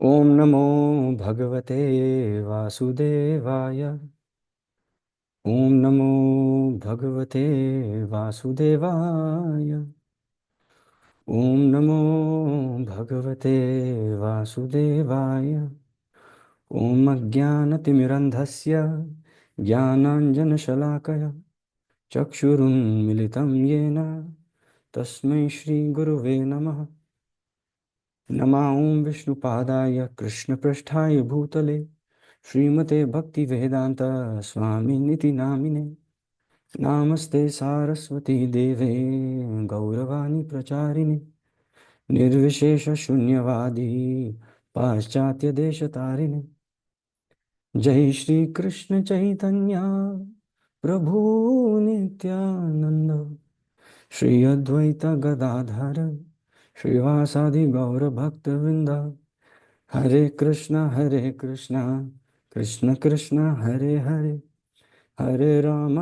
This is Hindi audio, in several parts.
ओम नमो भगवते वासुदेवाय। ओम नमो भगवते वासुदेवाय। ओम नमो भगवते वासुदेवाय। ओम अज्ञानतिमिरन्धस्य ज्ञानाञ्जनशलाकया चक्षुरुन्मिलितं येन तस्मै श्रीगुरुवे नमः। नमः ओं विष्णुपादाय कृष्णपृष्ठाय भूतले श्रीमते भक्तिवेदांत स्वामिनिति नामिने। नामस्ते सारस्वती देवे गौरवाणी प्रचारिणे निर्विशेष शून्यवादी पाश्चात्य देश तारिणे। जय श्री कृष्ण चैतन्य प्रभु नित्यानंद श्री अद्वैत गदाधर श्रीवासादि गौर भक्त वृंद। हरे Krishna Krishna Krishna Hare Hare Hare Ram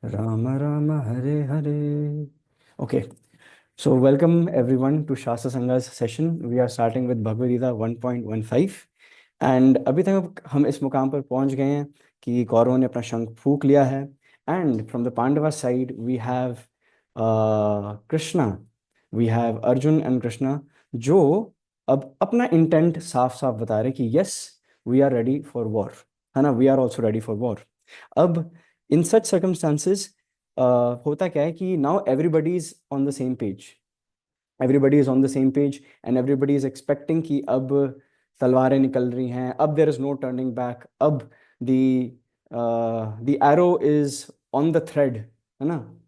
Ram Ram Hare Hare. Okay, so welcome everyone to Shastra Sangha's session. We are starting with Bhagavad Gita 1.15 and अभी तक हम इस मुकाम पर पहुंच गए हैं कि कौरवों ने अपना शंख फूंक लिया है। And from the Pandava side we have Krishna, we have Arjun and Krishna जो अब अपना इंटेंट साफ साफ बता रहे कि yes we are ready for war, है ना, we are also ready for war. अब इन सच सर्कमस्टांसिस होता क्या है कि now everybody is on the same page, everybody is on the same page and everybody is expecting कि अब तलवारें निकल रही हैं, अब there is no turning back, अब the arrow is on the thread, है ना।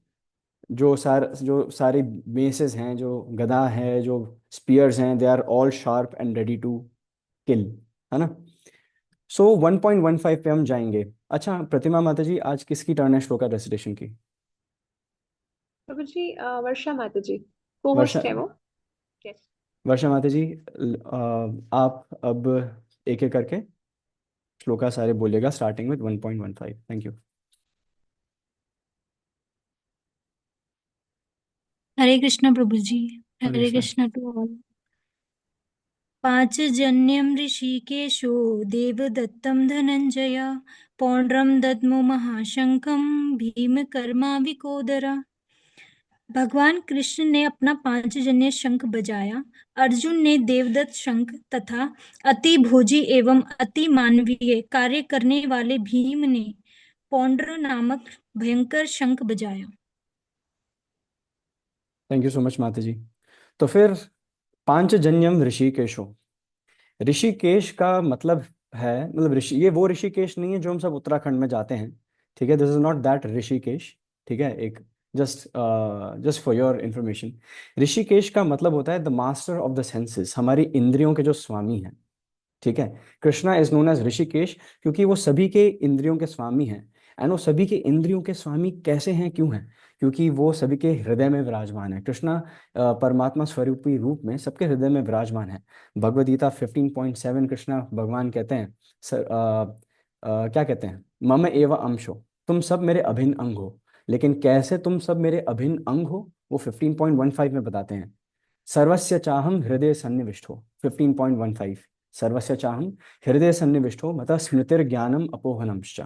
जो सारे बेसेस हैं, जो गदा है, जो स्पीयर्स हैं, they are all sharp and ready to kill, है ना। सो 1.15 पे हम जाएंगे। अच्छा प्रतिमा माता जी, आज किसकी टर्न है श्लोका रेसिटेशन की? प्रभु जी वर्षा माता जी को वर्षा, होस्ट है वो। यस। वर्षा माता जी, आप अब एक एक करके श्लोका सारे बोलिएगा starting with 1.15। Thank you. Hare Krishna प्रभु जी। हरे हरे कृष्णा। Krishna to all. पांचजन्यं ऋषिकेशो देवदत्तं धनंजय पौंड्रं दद्मो महाशंखं भीमकर्माविकोदरा। भगवान कृष्ण ने अपना पांचजन्य शंख बजाया। अर्जुन ने देवदत्त शंख तथा अति भोजी एवं अति मानवीय कार्य करने वाले भीम ने पौंड्र नामक भयंकर शंख बजाया। थैंक यू सो मच माता जी। तो फिर पांचजन्यम ऋषिकेशो, ऋषिकेश का मतलब है, मतलब ऋषि, ये वो ऋषिकेश नहीं है जो हम सब उत्तराखंड में जाते हैं, ठीक है, this is not that Rishikesh, ठीक है। एक just just for your information, Rishikesh का मतलब होता है the master of the senses, हमारी इंद्रियों के जो स्वामी हैं, ठीक है। Krishna is known as Rishikesh क्योंकि वो सभी के इंद्रियों के स्वामी हैं। एंड वो सभी के इंद्रियों के स्वामी कैसे हैं, क्यों हैं? क्योंकि वो सभी के हृदय में विराजमान है। कृष्णा परमात्मा स्वरूपी रूप में सबके हृदय में विराजमान है। भगवद गीता 15.7 कृष्णा भगवान कहते हैं, क्या कहते हैं, मम एव अंशो, तुम सब मेरे अभिन्न अंग हो। लेकिन कैसे तुम सब मेरे अभिन्न अंग हो, वो 15.15 में बताते हैं। सर्वस्य चाहम हृदय सन्निविष्टो, 15.15, सर्वस्य चाहम हृदय सन्निविष्टो मत स्मृतिर्ज्ञानम अपोहनमश्च।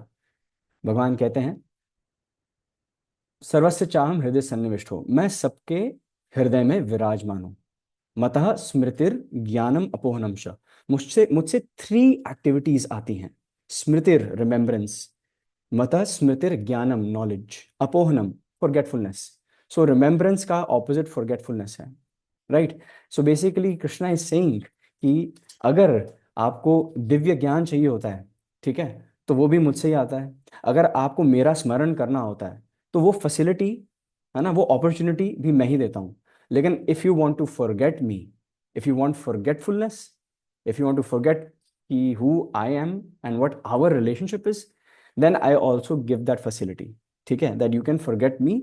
भगवान कहते हैं सर्वस्य चाहम हृदय सन्निविष्टो, मैं सबके हृदय में विराजमान हूं। मतः स्मृतिर ज्ञानम अपोहनमश्च, मुझसे मुझसे थ्री एक्टिविटीज आती हैं। स्मृतिर रिमेम्बरेंस, मतः स्मृतिर ज्ञानम नॉलेज, अपोहनम फॉरगेटफुलनेस। सो रिमेम्बरेंस का ऑपोजिट फॉरगेटफुलनेस है, right. So basically Krishna is saying कि अगर आपको दिव्य ज्ञान चाहिए होता है, ठीक है, तो वो भी मुझसे ही आता है। अगर आपको मेरा स्मरण करना होता है तो वो फैसिलिटी, है ना, वो अपॉर्चुनिटी भी मैं ही देता हूँ। लेकिन if you want to forget me, if you want forgetfulness, if you want to forget कि who I am and what our relationship is, then I also give that facility, ठीक है, that you can forget me.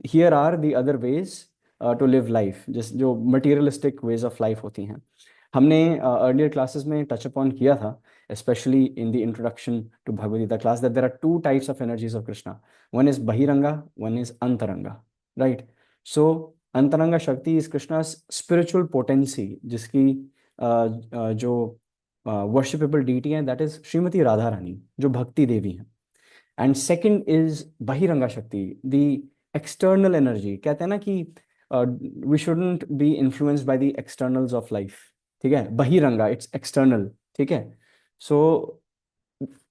Here are the other ways to live life, जिस जो मटीरियलिस्टिक वेज ऑफ लाइफ होती हैं। हमने अर्लियर क्लासेस में टच अपॉन किया था, especially in the introduction to Bhagavad Gita class, that there are two types of energies of Krishna. One is Bahiranga, one is Antaranga, right? So अंतरंगा शक्ति इज कृष्णा स्पिरिचुअल पोटेंसी, जिसकी जो वर्शिपेबल डीटी है दैट इज श्रीमती राधा रानी, जो भक्ति देवी है। एंड सेकंड इज बहिरंगा शक्ति, द एक्सटर्नल एनर्जी। कहते हैं ना कि we shouldn't be influenced by the externals of life, ठीक है। बहिरंगा इट्स एक्सटर्नल, ठीक है। सो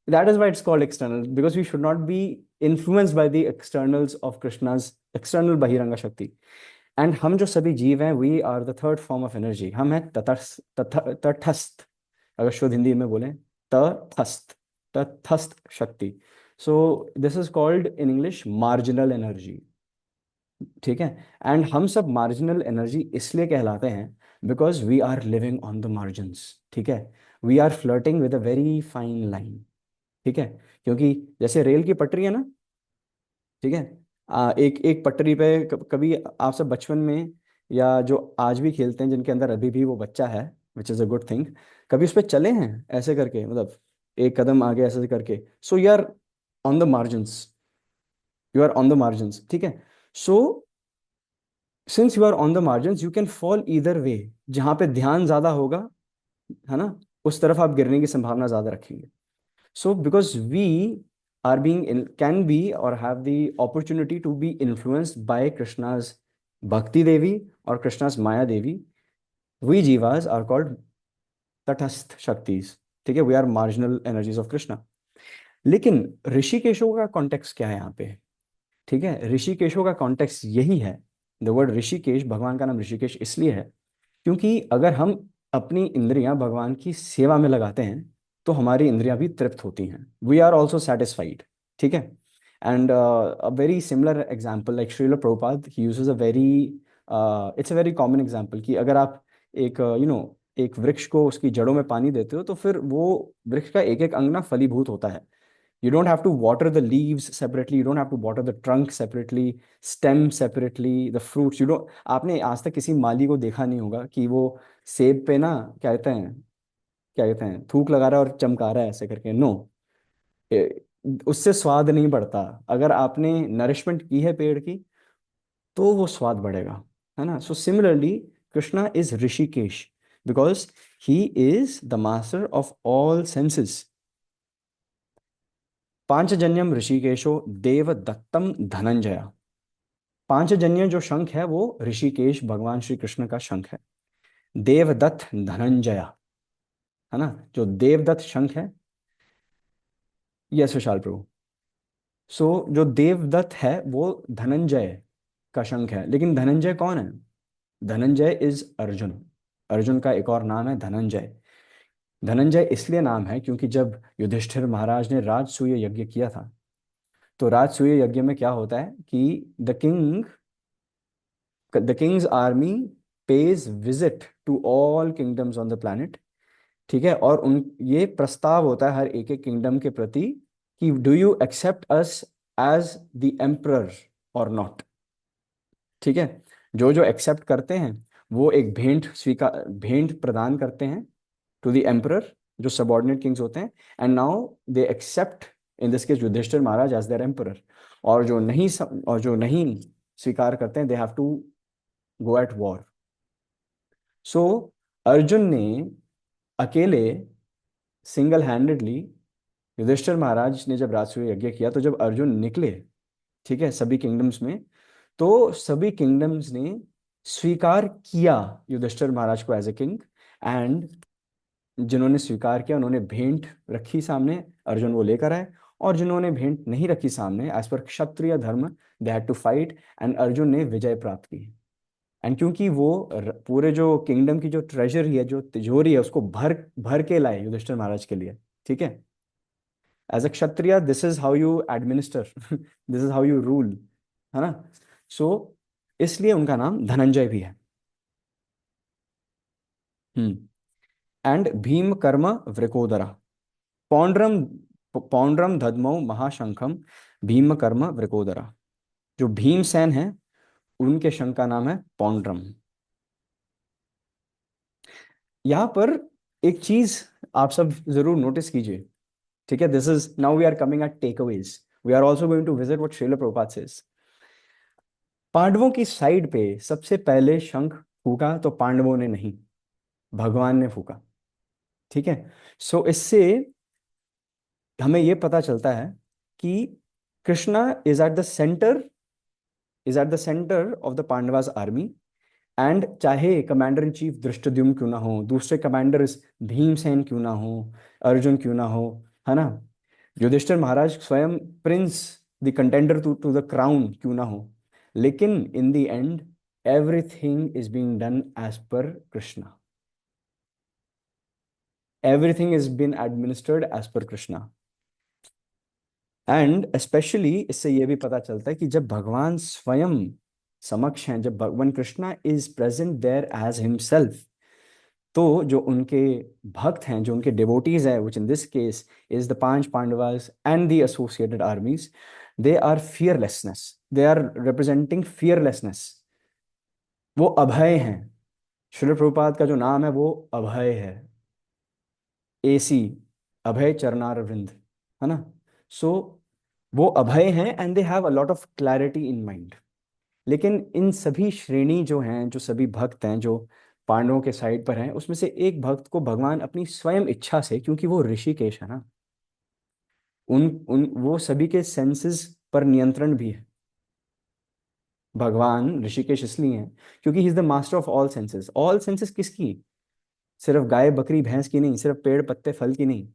that is why it's called external, because we should not be influenced by the externals of Krishna's external bahiranga shakti. And हम जो सभी जीव हैं, we are the third form of energy. हम हैं तटस्थ, अगर शुद्ध हिंदी में बोलें तटस्थ शक्ति। So this is called in English marginal energy, ठीक है। एंड हम सब मार्जिनल एनर्जी इसलिए कहलाते हैं because we are living on the margins, ठीक है। We are flirting with a very fine line, ठीक है। क्योंकि जैसे रेल की पटरी है ना, ठीक है। एक एक पटरी पे कभी आप सब बचपन में, या जो आज भी खेलते हैं जिनके अंदर अभी भी वो बच्चा है, which is a good thing, कभी उस पर चले हैं ऐसे करके, मतलब एक कदम आगे ऐसे करके। So you are on the margins, you are on the margins, ठीक है। So since you are on the margins you can fall either way. जहां पे ध्यान ज्यादा होगा, है ना, उस तरफ आप गिरने की संभावना ज्यादा रखेंगे। So because we are being can be और have the opportunity to be influenced by Krishna's भक्ति देवी और कृष्णाज माया देवी, वी जीवास आर कॉल्ड तटस्थ शक्तिज, ठीक है। We are marginal energies of Krishna. लेकिन ऋषिकेशों का कॉन्टेक्स्ट क्या है यहाँ पे, ठीक है। ऋषिकेशों का कॉन्टेक्स्ट यही है, द वर्ड ऋषिकेश, भगवान का नाम ऋषिकेश इसलिए है क्योंकि अगर हम अपनी इंद्रियां भगवान की सेवा में लगाते हैं तो हमारी इंद्रियां भी तृप्त होती हैं, वी आर ऑल्सो सेटिस्फाइड, ठीक है। And a very similar example like Srila Prabhupada he uses a very, it's a very common example कि अगर आप एक एक वृक्ष को उसकी जड़ों में पानी देते हो तो फिर वो वृक्ष का एक एक अंग ना फलीभूत होता है। You don't have to water the leaves separately. You don't have to water the trunk separately, stem separately, the fruits. You don't. आपने आज तक किसी माली को देखा नहीं होगा कि वो सेब पे ना क्या कहते हैं थूक लगा रहा है और चमका रहा है ऐसे करके। नो, उससे स्वाद नहीं बढ़ता। अगर आपने नरिशमेंट की है पेड़ की तो वो स्वाद बढ़ेगा, है ना। So similarly Krishna is Hrishikesh because he is the master of all senses. पांचजन्यम ऋषिकेशो देव दत्तम धनंजय। पांचजन्य जो शंख है वो ऋषिकेश भगवान श्री कृष्ण का शंख है। देवदत्त धनंजय, है ना, जो देवदत्त शंख है। यस विशाल प्रभु। सो जो देवदत्त है वो धनंजय का शंख है। लेकिन धनंजय कौन है? धनंजय इज अर्जुन। अर्जुन का एक और नाम है धनंजय। धनंजय इसलिए नाम है क्योंकि जब युधिष्ठिर महाराज ने राजसूय यज्ञ किया था तो राजसूय यज्ञ में क्या होता है कि the king's army pays visit to all kingdoms on the planet, ठीक है। और उन ये प्रस्ताव होता है हर एक एक किंगडम के प्रति कि do you accept us as the emperor और नॉट, ठीक है। जो जो एक्सेप्ट करते हैं वो एक भेंट प्रदान करते हैं टू द एम्परर, जो सबऑर्डिनेट किंग्स होते हैं। And now they accept in this case Yudhishthir महाराज एज देयर एम्परर। और जो नहीं स्वीकार करते हैं they have to go at war. So Arjun ने अकेले सिंगल हैंडेडली, युधिष्ठिर महाराज ने जब राजसूय यज्ञ किया तो जब अर्जुन निकले, ठीक है, सभी किंगडम्स में, तो सभी किंगडम्स ने स्वीकार किया युधिष्ठिर महाराज को एज ए किंग। एंड जिन्होंने स्वीकार किया उन्होंने भेंट रखी सामने, अर्जुन वो लेकर आए। और जिन्होंने भेंट नहीं रखी सामने, as per kshatriya dharma, they had to fight and Arjun ने विजय प्राप्त की। एंड क्योंकि वो पूरे जो किंगडम की जो ट्रेजरी है, जो तिजोरी है, उसको भर भर के लाए युधिष्ठिर महाराज के लिए, ठीक है। As a kshatriya this is how you administer, this is how you rule, है ना। सो इसलिए उनका नाम धनंजय भी है। एंड भीम कर्म वृकोदरा पौंड्रम पौंड्रम दधमौ महाशंखम भीम कर्म वृकोदरा। जो भीमसेन है उनके शंख का नाम है पौंड्रम। यहां पर एक चीज आप सब जरूर नोटिस कीजिए, ठीक है। This is now we are coming at takeaways, we are also going to visit what Srila Prabhupada says. पांडवों की साइड पे सबसे पहले शंख फूका तो पांडवों ने नहीं, भगवान ने फूका। ठीक है। सो इससे हमें यह पता चलता है कि Krishna is at the centre of the Pandavas army. And चाहे कमांडर इन चीफ धृष्टद्युम्न क्यों ना हो, दूसरे कमांडर्स भीमसेन क्यों ना हो, अर्जुन क्यों ना हो, है ना, युधिष्ठिर महाराज स्वयं prince the contender to to the crown क्यों ना हो, लेकिन in the end everything is being done as per Krishna. Everything is been administered as per Krishna. And specially इससे यह भी पता चलता है कि जब भगवान स्वयं समक्ष हैं, जब भगवान Krishna is present there as himself, तो जो उनके भक्त हैं, जो उनके डिवोटीज हैं, which in this case is the पांच Pandavas and the associated armies, they are fearlessness, they are representing fearlessness. वो अभय हैं। श्रील प्रभुपाद का जो नाम है वो अभय है, एसी, अभय चरणारविंद, है ना। सो वो अभय हैं and they have a lot of clarity in mind. लेकिन इन सभी श्रेणी जो हैं, जो सभी भक्त हैं जो पांडवों के साइड पर हैं, उसमें से एक भक्त को भगवान अपनी स्वयं इच्छा से, क्योंकि वो ऋषिकेश है ना, उन उन वो सभी के सेंसेस पर नियंत्रण भी है। भगवान ऋषिकेश इसलिए हैं क्योंकि ही is the master of all senses. All senses किसकी? सिर्फ गाय बकरी भैंस की नहीं, सिर्फ पेड़ पत्ते फल की नहीं,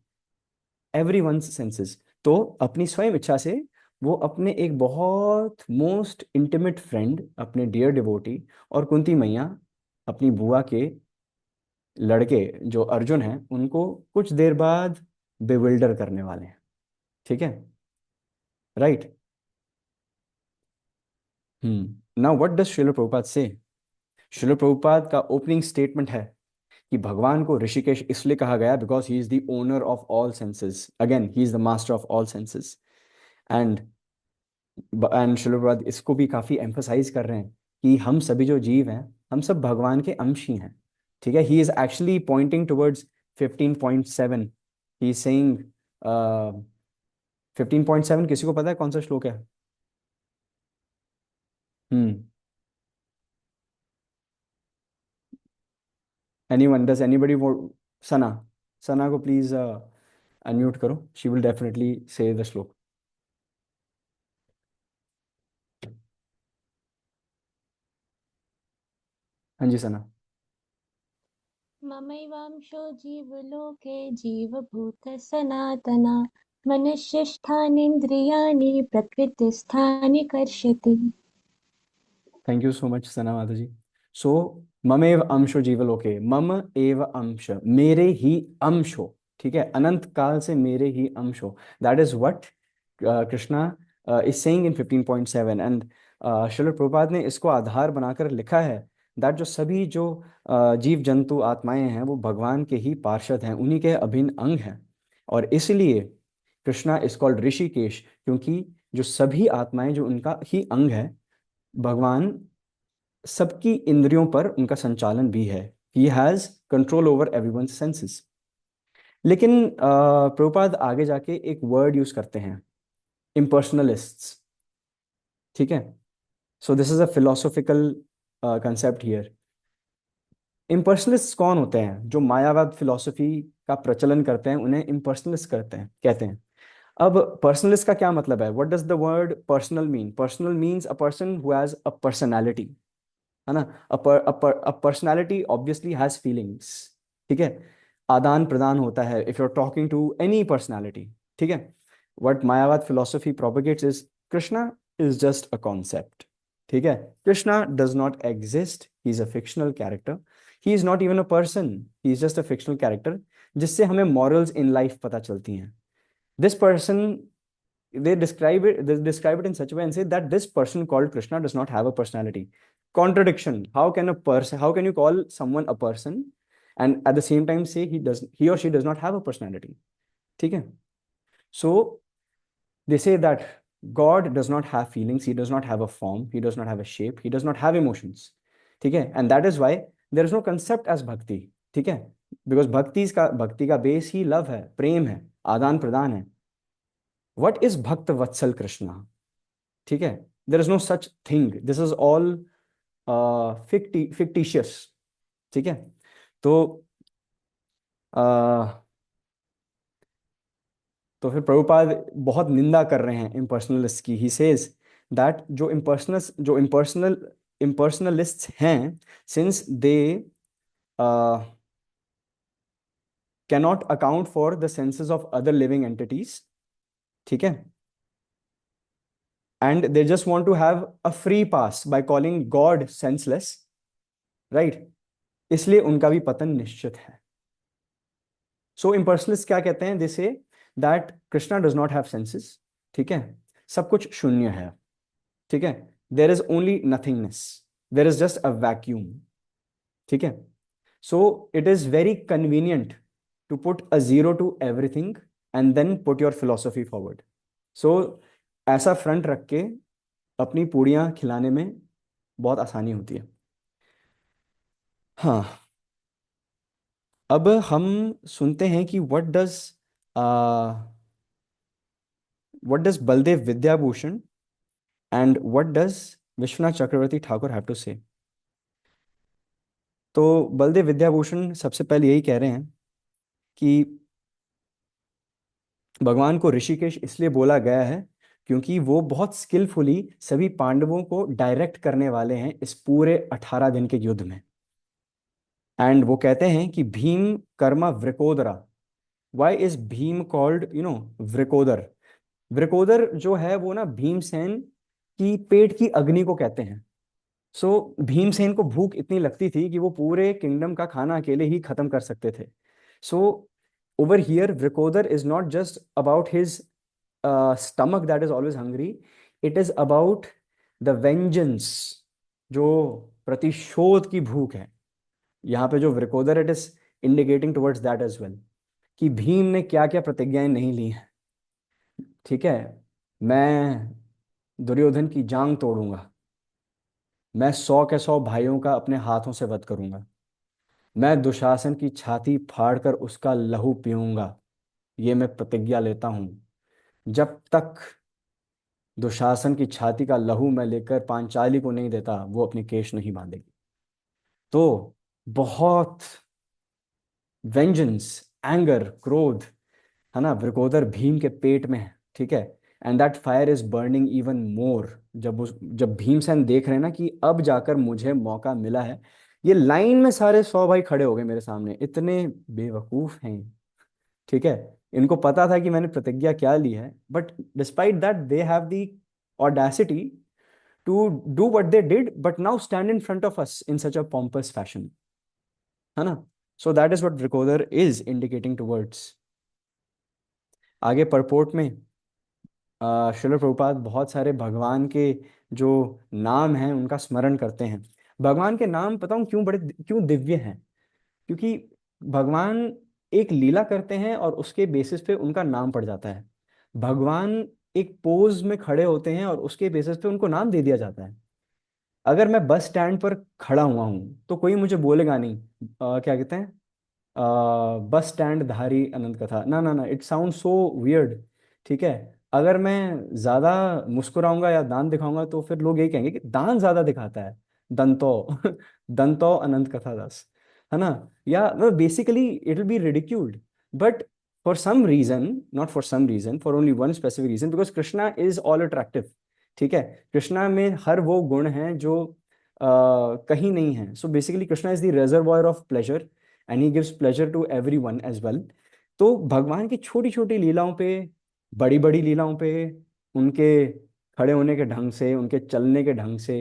एवरी वन सेंसेस। तो अपनी स्वयं इच्छा से वो अपने एक बहुत मोस्ट इंटीमेट फ्रेंड, अपने डियर डिवोटी और कुंती मैया, अपनी बुआ के लड़के जो अर्जुन हैं, उनको कुछ देर बाद बेविल्डर करने वाले हैं। ठीक है, right. Now what does Srila Prabhupada से? श्रील प्रभुपाद का ओपनिंग स्टेटमेंट है कि भगवान को ऋषिकेश इसलिए कहा गया because he is the owner of all senses, again he is the master of all senses. And and Srila Prabhupada इसको भी काफी एम्फसाइज कर रहे हैं कि हम सभी जो जीव हैं, हम सब भगवान के अंश ही हैं। ठीक है, he is actually pointing towards 15.7। He is saying 15.7 किसी को पता है कौन सा श्लोक है? हम्म एनीवन, डज एनीबडी वो? सना, सना को प्लीज अनम्यूट करो, शी विल डेफिनेटली से द श्लोक। हाँ जी सना। ममैवांशो जीवलोके जीवभूतः सनातना मनुष्यस्थानीन्द्रियाणि प्रकृतिस्थानि कर्षति। थैंक यू सो मच सना माता जी। सो ममेव अंशो जीवलोके, मम एव अंश, मेरे ही अंश हो। ठीक है, अनंत काल से मेरे ही अंश हो। That is what Krishna is saying in 15.7। And Srila Prabhupada ने इसको आधार बनाकर लिखा है दैट जो सभी जो जीव जंतु आत्माएं हैं वो भगवान के ही पार्षद हैं, उन्हीं के अभिन्न अंग हैं। और इसलिए कृष्णा इज कॉल्ड ऋषिकेश, क्योंकि जो सभी आत्माएं जो उनका ही अंग है, भगवान सबकी इंद्रियों पर उनका संचालन भी है। He has control over everyone senses. लेकिन प्रभुपाद आगे जाके एक वर्ड यूज करते हैं, इम्पर्सनलिस्ट्स। ठीक है, so this is a philosophical concept here. इम्पर्सनलिस्ट कौन होते हैं? जो मायावाद फिलोसफी का प्रचलन करते हैं उन्हें इम्पर्सनलिस्ट करते हैं, कहते हैं। अब पर्सनलिस्ट का क्या मतलब है? What does the word personal mean? Personal means a person who has a personality, है ना। Personality obviously has feelings. ठीक है, आदान प्रदान होता है if you are talking to any personality. ठीक है, व्हाट मायावाद philosophy propagates is Krishna is just a concept. ठीक है, Krishna does not exist, he is a fictional character, he is not even a person, he is just a fictional character जिससे हमें मॉरल्स इन लाइफ पता चलती हैं। This person, they describe it in such a way and say that this person called Krishna does not have a personality. Contradiction. How can you call someone a person and at the same time say he or she does not have a personality? ठीक है, so they say that God does not have feelings, he does not have a form, he does not have a shape, he does not have emotions. ठीक है, and that is why there is no concept as bhakti. ठीक है, because भक्ति का बेस ही लव है, प्रेम है, आदान प्रदान है। What is भक्त वत्सल कृष्णा? ठीक है, there is no such thing, this is all fictitious. ठीक है, तो तो फिर प्रभुपाद बहुत निंदा कर रहे हैं इम्पर्सनलिस्ट की। ही सेज दैट जो इम्पर्सनलिस्ट्स हैं, since they cannot account for the senses of other living entities, ठीक है, and they just want to have a free pass by calling God senseless, right, इसलिए उनका भी पतन निश्चित है। सो इम्पर्सनलिस्ट क्या कहते हैं? They say that Krishna does not have senses, ठीक है, सब कुछ शून्य है, ठीक है, there is only nothingness, there is just a vacuum, ठीक है। So it is very convenient to put a zero to everything and then put your philosophy forward. So ऐसा फ्रंट रख के अपनी पूड़ियाँ खिलाने में बहुत आसानी होती है। हाँ, अब हम सुनते हैं कि what does Baladev Vidyabhushan and what does Vishwanath Chakravarti Thakur have to say. तो बलदेव विद्याभूषण सबसे पहले यही कह रहे हैं कि भगवान को ऋषिकेश इसलिए बोला गया है क्योंकि वो बहुत स्किलफुली सभी पांडवों को डायरेक्ट करने वाले हैं इस पूरे 18 दिन के युद्ध में। एंड वो कहते हैं कि भीम कर्मा वृकोदरा। वाई इज भीम कॉल्ड वृकोदर? वृकोदर जो है वो ना भीमसेन की पेट की अग्नि को कहते हैं। सो भीमसेन को भूख इतनी लगती थी कि वो पूरे किंगडम का खाना अकेले ही खत्म कर सकते थे। So over here Vrikodar is not just about his stomach that is always hungry, it is about the vengeance, जो प्रतिशोध की भूख है। यहाँ पे जो Vrikodar, it is indicating towards that as well, कि भीम ने क्या क्या प्रतिज्ञाएं नहीं ली हैं, ठीक है। मैं दुर्योधन की जांग तोड़ूंगा, मैं 100 के 100 भाइयों का अपने हाथों से वध करूंगा, मैं दुशासन की छाती फाड़कर उसका लहू पीऊंगा, ये मैं प्रतिज्ञा लेता हूं। जब तक दुशासन की छाती का लहू मैं लेकर पांचाली को नहीं देता, वो अपनी केश नहीं बांधेगी। तो बहुत वेंजेंस, एंगर, क्रोध, है ना, वृकोदर भीम के पेट में है, ठीक है। And that fire is burning even more. जब भीमसेन देख रहे हैं ना कि अब जाकर मुझे मौका मिला है, ये लाइन में सारे 100 भाई खड़े हो गए मेरे सामने, इतने बेवकूफ हैं, ठीक है। इनको पता था कि मैंने प्रतिज्ञा क्या ली है, but despite that they have the audacity to do what they did, but now stand in front of us in such a pompous fashion, है ना। So that is what Vrikodar is indicating towards. आगे परपोर्ट में श्रील प्रभुपाद बहुत सारे भगवान के जो नाम हैं उनका स्मरण करते हैं। भगवान के नाम बताऊं क्यों दिव्य हैं? क्योंकि भगवान एक लीला करते हैं और उसके बेसिस पे उनका नाम पड़ जाता है। भगवान एक पोज में खड़े होते हैं और उसके बेसिस पे उनको नाम दे दिया जाता है। अगर मैं बस स्टैंड पर खड़ा हुआ हूं तो कोई मुझे बोलेगा नहीं क्या कहते हैं, बस स्टैंड धारी अनंत कथा, ना ना ना, इट साउंड सो वियर्ड, ठीक है। अगर मैं ज्यादा मुस्कुराऊंगा या दांत दिखाऊंगा तो फिर लोग यही कहेंगे कि दांत ज्यादा दिखाता है, दंतो दंतो अनंत कथा दास, है ना। या basically it will be ridiculed, but for some reason, not for some reason, for only one specific reason, because Krishna is all attractive, ठीक है। कृष्णा में हर वो गुण हैं जो कहीं नहीं है। So basically Krishna is the reservoir of pleasure and he gives pleasure to everyone as well. तो भगवान की छोटी छोटी लीलाओं पे, बड़ी बड़ी लीलाओं पे, उनके खड़े होने के ढंग से, उनके चलने के ढंग से,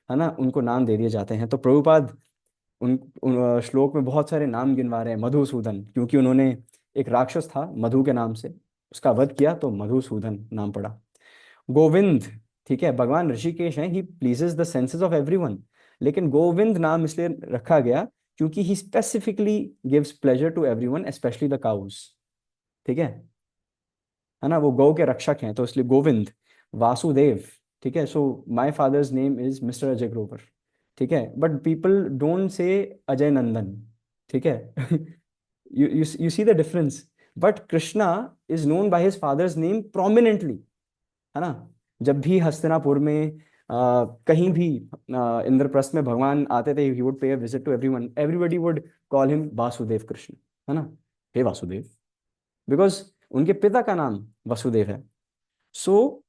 है ना, उनको नाम दे दिए जाते हैं। तो प्रभुपाद उन श्लोक में बहुत सारे नाम गिनवा रहे हैं। मधुसूदन, क्योंकि उन्होंने एक राक्षस था मधु के नाम से, उसका वध किया तो मधुसूदन नाम पड़ा। गोविंद, ठीक है, भगवान ऋषिकेश हैं, he pleases the senses of everyone, लेकिन गोविंद नाम इसलिए रखा गया क्योंकि he specifically gives pleasure to everyone, especially the cows, ठीक है ना, वो गौ के रक्षक हैं तो इसलिए गोविंद। वासुदेव, ठीक है, so my father's name is mister Ajay Grover, ठीक है, but people don't say Ajay नंदन, ठीक है। You see the difference. But Krishna is known by his father's name prominently, है ना। जब भी हस्तिनापुर में कहीं भी इंद्रप्रस्थ में भगवान आते थे, he would pay a visit to everyone, everybody would call him Vasudev Krishna, है ना, हे वासुदेव, बिकॉज उनके पिता का नाम वसुदेव है। सो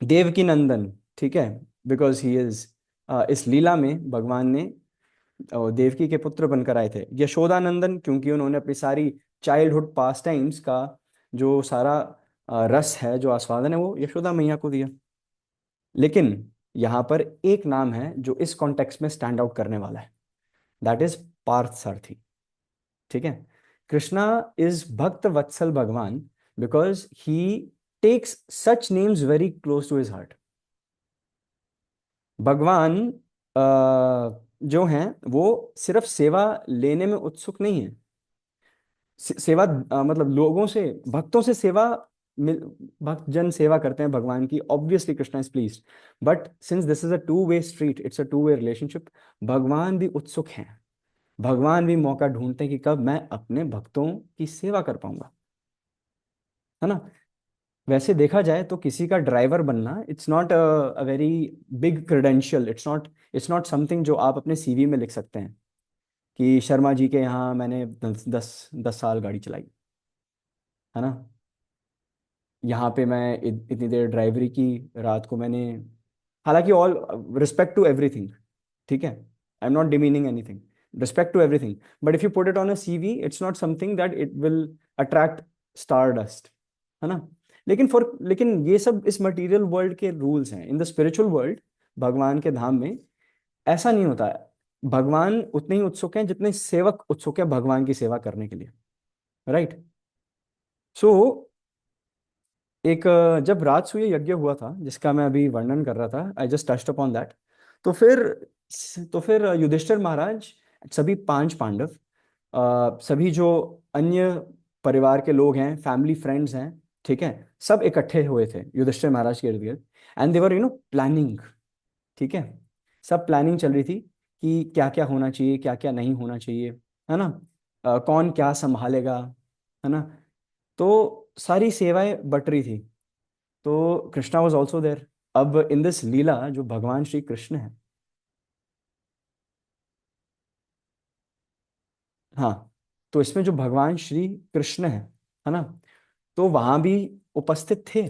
देवकी नंदन, ठीक है, बिकॉज ही इज, इस लीला में भगवान ने देवकी के पुत्र बनकर आए थे। यशोदानंदन, क्योंकि उन्होंने अपनी सारी चाइल्डहुड पास टाइम्स का जो सारा रस है, जो आस्वादन है, वो यशोदा मैया को दिया। लेकिन यहाँ पर एक नाम है जो इस कॉन्टेक्स्ट में स्टैंड आउट करने वाला है, दैट इज पार्थ सारथी, ठीक है। कृष्णा इज भक्त वत्सल भगवान because he takes such names very close to his heart. भगवान जो हैं वो सिर्फ सेवा लेने में उत्सुक नहीं है। सेवा मतलब लोगों से, भक्तों से सेवा भक्त जन सेवा करते हैं भगवान की, obviously Krishna is pleased, but since this is a two way street, it's a two way relationship, भगवान भी उत्सुक हैं, भगवान भी मौका ढूंढते हैं कि कब मैं अपने भक्तों की सेवा कर पाऊंगा, है ना। वैसे देखा जाए तो किसी का ड्राइवर बनना, it's not a very big credential, it's not something जो आप अपने सीवी में लिख सकते हैं कि शर्मा जी के यहाँ मैंने 10 साल गाड़ी चलाई, है ना, यहाँ पे मैं इतनी देर ड्राइवरी की, रात को मैंने, हालांकि ऑल रिस्पेक्ट टू एवरीथिंग, ठीक है, I am not demeaning anything, respect to everything, but if you put it on a CV, it's not something that it will attract star dust, है ना। लेकिन ये सब इस मटेरियल वर्ल्ड के रूल्स हैं। इन द स्पिरिचुअल वर्ल्ड, भगवान के धाम में ऐसा नहीं होता है। भगवान उतने ही उत्सुक हैं जितने सेवक उत्सुक है भगवान की सेवा करने के लिए, राइट। सो एक जब राजसूय यज्ञ हुआ था जिसका मैं अभी वर्णन कर रहा था, I just touched upon that, तो फिर युधिष्ठिर महाराज, सभी 5 पांडव, सभी जो अन्य परिवार के लोग हैं, फैमिली फ्रेंड्स हैं, ठीक है, सब इकट्ठे हुए थे युधिष्ठिर महाराज के इर्द गिर्द, एंड देवर प्लानिंग, ठीक है, सब प्लानिंग चल रही थी कि क्या क्या होना चाहिए, क्या क्या नहीं होना चाहिए, है ना, कौन क्या संभालेगा, है ना। तो सारी सेवाएं बट रही थी, तो कृष्णा वॉज ऑल्सो देयर। अब इन दिस लीला जो भगवान श्री कृष्ण है, हाँ, तो इसमें जो भगवान श्री कृष्ण है ना, तो वहां भी उपस्थित थे।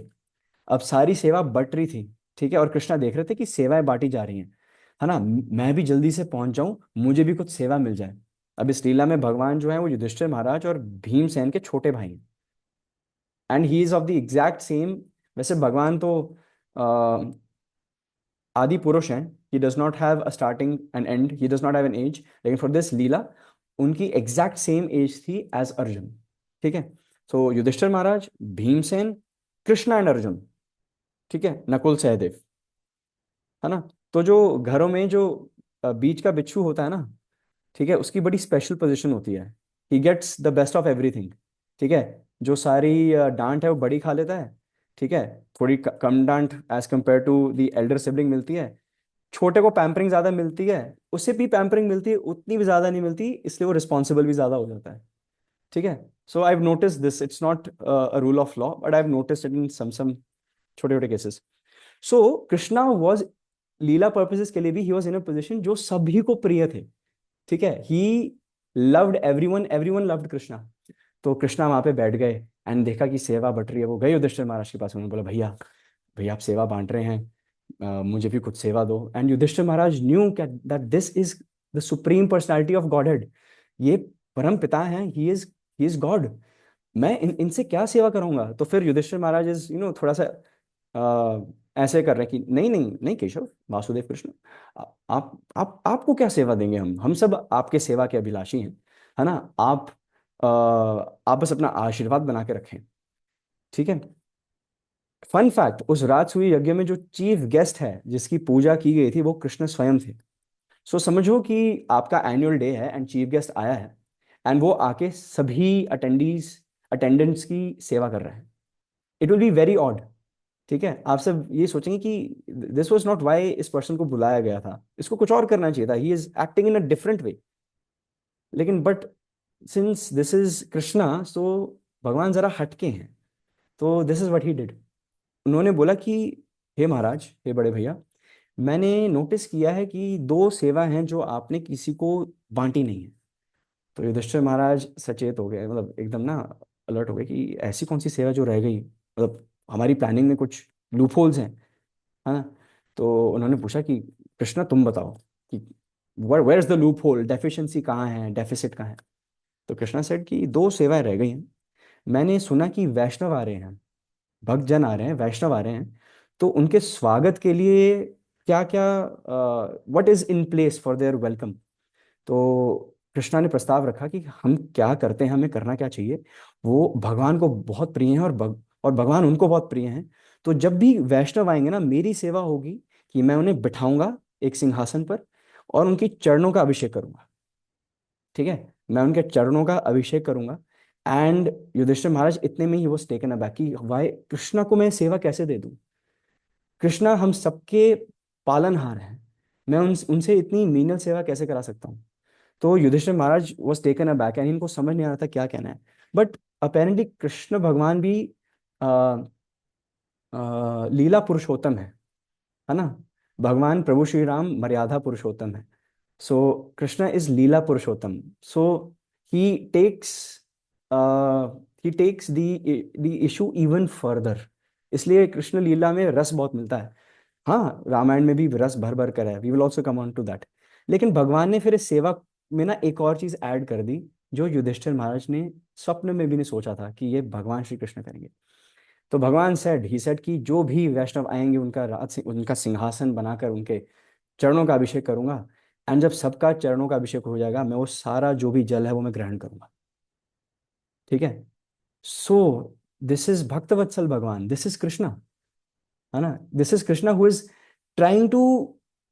अब सारी सेवा बट रही थी, ठीक है, और कृष्णा देख रहे थे कि सेवाएं बांटी जा रही हैं, है ना, मैं भी जल्दी से पहुंच जाऊं, मुझे भी कुछ सेवा मिल जाए। अब इस लीला में भगवान जो है वो युधिष्ठिर महाराज और भीमसेन के छोटे भाई हैं, and he is of the exact same. वैसे भगवान तो आदि पुरुष हैं, he does not have a starting and end, he does not have an age, लेकिन फॉर दिस लीला उनकी एग्जैक्ट सेम एज थी एज अर्जुन, ठीक है। सो युधिष्ठिर महाराज, भीमसेन, कृष्णा एंड अर्जुन, ठीक है, नकुल सहदेव, है ना। तो जो घरों में जो बीच का बिच्छू होता है ना, ठीक है, उसकी बड़ी स्पेशल पोजीशन होती है, he gets the best of everything, ठीक है। जो सारी डांट है वो बड़ी खा लेता है, ठीक है, थोड़ी कम डांट as compare to the elder sibling मिलती है, छोटे को पैम्परिंग ज्यादा मिलती है, उसे भी पैम्परिंग मिलती है, उतनी भी ज्यादा नहीं मिलती, इसलिए वो रिस्पॉन्सिबल भी ज्यादा हो जाता है, ठीक है। So I have notice this, it's not a rule of law, but I have notice it in some छोटे छोटे केसेस। सो कृष्णा वॉज, लीला पर्पसेस के लिए भी he was in a position जो सभी को प्रिय थे, ठीक है, he loved everyone, everyone loved Krishna. तो कृष्णा वहां पे बैठ गए एंड देखा कि सेवा बट रही है, वो गए युधिष्ठिर महाराज के पास, उन्होंने बोला भैया, भैया आप सेवा बांट रहे हैं, मुझे भी कुछ सेवा दो। And Yudhishthir Maharaj knew that this is the supreme personality of Godhead, ये परम पिता हैं, ही इज गॉड, मैं इनसे क्या सेवा करूंगा। तो फिर युधिष्ठिर महाराज इज थोड़ा सा ऐसे कर रहे हैं कि नहीं नहीं नहीं केशव, वासुदेव कृष्ण, आप आपको क्या सेवा देंगे, हम सब आपके सेवा के अभिलाषी हैं, है ना, आप बस अपना आशीर्वाद बना के रखें, ठीक है। फन फैक्ट, उस राजसूय यज्ञ में जो चीफ गेस्ट है जिसकी पूजा की गई थी वो कृष्ण स्वयं थे। सो समझो कि आपका एनुअल डे है एंड चीफ गेस्ट आया है, एंड वो आके सभी अटेंडेंट्स की सेवा कर रहे हैं, it will be very odd, ठीक है। आप सब ये सोचेंगे कि दिस वाज नॉट व्हाई इस पर्सन को बुलाया गया था, इसको कुछ और करना चाहिए था, he is acting in a different way, लेकिन but since this is Krishna, so भगवान जरा हटके हैं, तो this is what he did. उन्होंने बोला कि हे महाराज, हे बड़े भैया, मैंने नोटिस किया है कि दो सेवा हैं जो आपने किसी को बांटी नहीं है। तो युधिष्ठिर महाराज सचेत हो गए, मतलब एकदम ना अलर्ट हो गए कि ऐसी कौन सी सेवा जो रह गई, मतलब हमारी प्लानिंग में कुछ लूप होल्स हैं, है ना। तो उन्होंने पूछा कि कृष्णा तुम बताओ कि where is the loophole, deficiency कहाँ है, डेफिसिट कहाँ है। तो कृष्णा सेड कि दो सेवाएं रह गई हैं। मैंने सुना कि वैष्णव आ रहे हैं, भक्तजन आ रहे हैं, वैष्णव आ रहे हैं, तो उनके स्वागत के लिए क्या क्या, what is in place for their welcome. तो कृष्णा ने प्रस्ताव रखा कि हम क्या करते हैं, हमें करना क्या चाहिए। वो भगवान को बहुत प्रिय हैं और भगवान उनको बहुत प्रिय हैं। तो जब भी वैष्णव आएंगे ना, मेरी सेवा होगी कि मैं उन्हें बिठाऊंगा एक सिंहासन पर और उनकी चरणों का अभिषेक करूंगा। ठीक है, मैं उनके चरणों का अभिषेक करूंगा। एंड युधिष्ठिर महाराज इतने में ही वो टेकन अबैक कि वाई कृष्णा को मैं सेवा कैसे दे दूं। कृष्णा हम सबके पालनहार हैं, मैं उनसे इतनी मीनल सेवा कैसे करा सकता हूँ। तो युधिष्ठिर महाराज वॉज टेकन अबैक एंड इनको समझ नहीं आ रहा था क्या कहना है। बट अपेरेंटली कृष्ण भगवान भी आ, लीला पुरुषोत्तम है ना। भगवान प्रभु श्री राम मर्यादा पुरुषोत्तम है। सो कृष्ण इज लीला पुरुषोत्तम। So he takes he takes the issue even further. इसलिए कृष्ण लीला में रस बहुत मिलता है। हाँ, रामायण में भी रस भर भर कर है, we will also come on to that. लेकिन भगवान ने फिर इस सेवा में ना एक और चीज ऐड कर दी जो युधिष्ठिर महाराज ने स्वप्न में भी नहीं सोचा था कि ये भगवान श्री कृष्ण करेंगे। तो भगवान ही सेड कि जो भी वैष्णव आएंगे उनका सिंहासन बनाकर उनके चरणों का अभिषेक करूंगा। एंड जब सबका चरणों का अभिषेक हो जाएगा, मैं वो सारा जो भी जल है वो मैं ग्रहण करूंगा। ठीक है। सो दिस इज भक्तवत्सल भगवान, दिस इज कृष्णा, है ना। This is Krishna who is trying to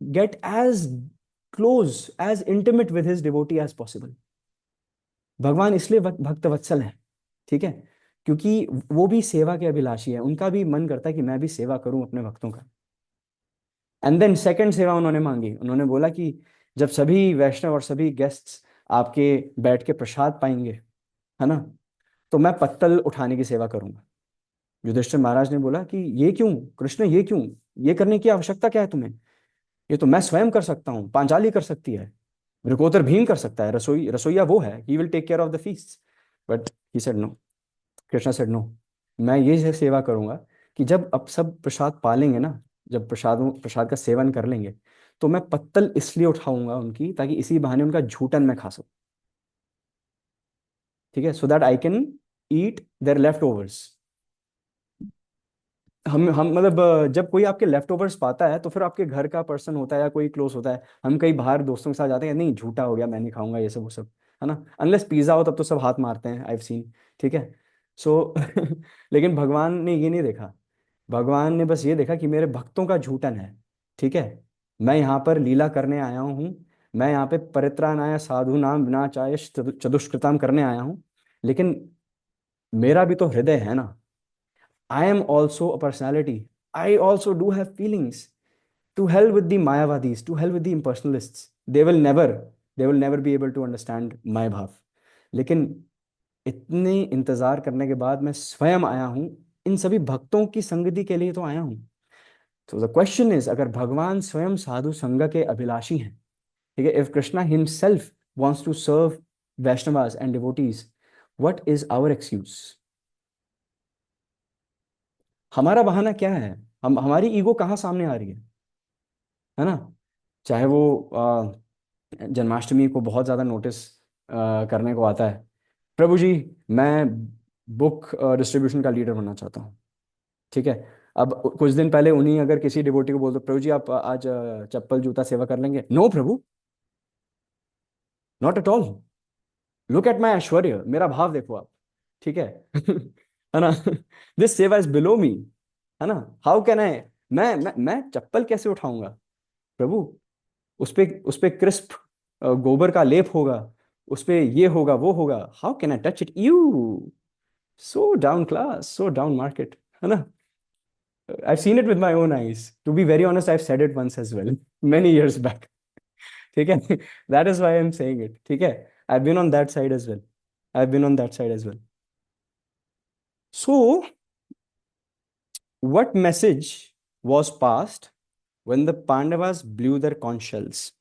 get as close as intimate with his devotee as possible. भगवान इसलिए भक्तवत्सल है, ठीक है, क्योंकि वो भी सेवा के अभिलाषी है, उनका भी मन करता है कि मैं भी सेवा करूं अपने भक्तों का। एंड देन सेकंड सेवा उन्होंने मांगी, उन्होंने बोला कि जब सभी वैष्णव और सभी गेस्ट्स आपके बैठ के प्रसाद पाएंगे, है ना, तो मैं पत्तल उठाने की सेवा करूंगा। युधिष्ठिर महाराज ने बोला कि ये क्यों कृष्ण, ये क्यों, ये करने की आवश्यकता क्या है तुम्हें, ये तो मैं स्वयं कर सकता हूँ, पांचाली कर सकती है, वृकोदर भीम कर सकता है, रसोईया वो है, he will take care of the feast. But he said no, Krishna said no, मैं ये सेवा करूंगा कि जब अब सब प्रसाद पालेंगे ना, जब प्रसाद का सेवन कर लेंगे, तो मैं पत्तल इसलिए उठाऊंगा उनकी ताकि इसी बहाने उनका झूठन मैं खा सकूं। ठीक है, so that I can eat there left overs. हम मतलब जब कोई आपके लेफ्ट ओवर्स पाता है तो फिर आपके घर का पर्सन होता है या कोई क्लोज होता है, हम कई बाहर दोस्तों के साथ जाते हैं, नहीं झूठा हो गया मैं नहीं खाऊंगा ये सब वो सब, है ना। अनलेस पिज्जा हो तब तो सब हाथ मारते हैं, आई हैव सीन। ठीक है। सो लेकिन भगवान ने ये नहीं देखा। भगवान ने बस ये देखा कि मेरे भक्तों का झूठन है। ठीक है, मैं यहाँ पर लीला करने आया हूँ, मैं यहाँ पे परित्राणाय साधु नाम विनाशाय चतुष्कृताम करने आया हूँ, लेकिन मेरा भी तो हृदय है ना। I am also a personality. I also do have feelings. To hell with the Mayavadis, to hell with the impersonalists. They will never be able to understand my भाव। लेकिन इतने इंतजार करने के बाद मैं स्वयं आया हूं, इन सभी भक्तों की संगति के लिए तो आया हूं। तो द क्वेश्चन इज, अगर भगवान स्वयं साधु संग के अभिलाषी हैं, ठीक है, if Krishna himself wants to serve Vaishnavas and devotees, what is our excuse? हमारा बहाना क्या है, हमारी ईगो कहाँ सामने आ रही है ना। चाहे वो जन्माष्टमी को बहुत ज्यादा नोटिस करने को आता है, प्रभु जी मैं बुक डिस्ट्रीब्यूशन का लीडर बनना चाहता हूँ। ठीक है, अब कुछ दिन पहले उन्हीं अगर किसी डिवोटी को बोल दो प्रभु जी आप आज चप्पल जूता सेवा कर लेंगे, नो प्रभु, not at all, look at my ऐश्वर्य, मेरा भाव देखो आप। ठीक है है ना, दिस सेवा इज बिलो मी, है ना। हाउ कैन आई, मैं चप्पल कैसे उठाऊंगा प्रभु, उस पे क्रिस्प गोबर का लेप होगा, उस पे ये होगा वो होगा, how can I touch it, you so down class, so down market, है ना। I've seen it with my own eyes. To be very honest, I've said it once as well, many years back. ठीक है, that is why I'm saying it. ठीक है, I've been on that side as well. I've been on that side as well. So, what message was passed when the Pandavas blew their conch shells,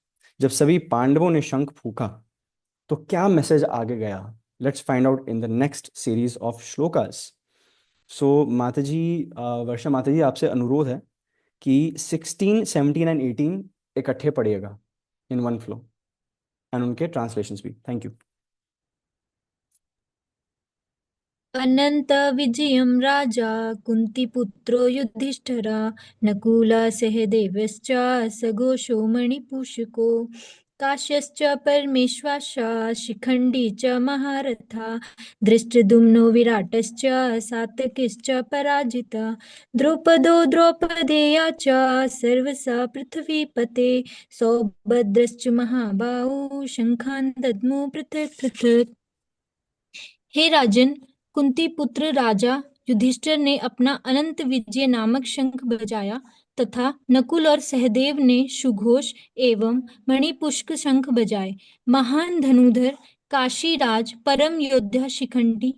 जब सभी पांडवों ने शंख फूका तो क्या मैसेज आगे गया? Let's find out in the next series of श्लोकास। सो माता जी, वर्षा माता जी, आपसे अनुरोध है कि 16, 17 एंड 18 इकट्ठे पढ़िएगा इन वन फ्लो, एंड उनके ट्रांसलेशंस भी। Thank you. अनंत विजयम राजा कुंतीपुत्रो युधिष्ठिरा नकुलः सहदेवश्च सघोषो मणिपूषको काश्यश्च परमेश्वासः शिखण्डी च महारथा धृष्टद्युम्नो विराटश्च सात्यकिश्च पराजिता द्रौपदो द्रौपदेया च सर्वसा पृथ्वीपते सौभद्रश्च महाबाहु शङ्खान् दद्मो पृथक् पृथक्। हे राजन, कुंती पुत्र राजा युधिष्ठिर ने अपना अनंत विजय नामक शंख बजाया तथा नकुल और सहदेव ने सुघोष एवं मणिपुष्क शंख बजाए। महान धनुधर काशीराज परम योद्धा शिखंडी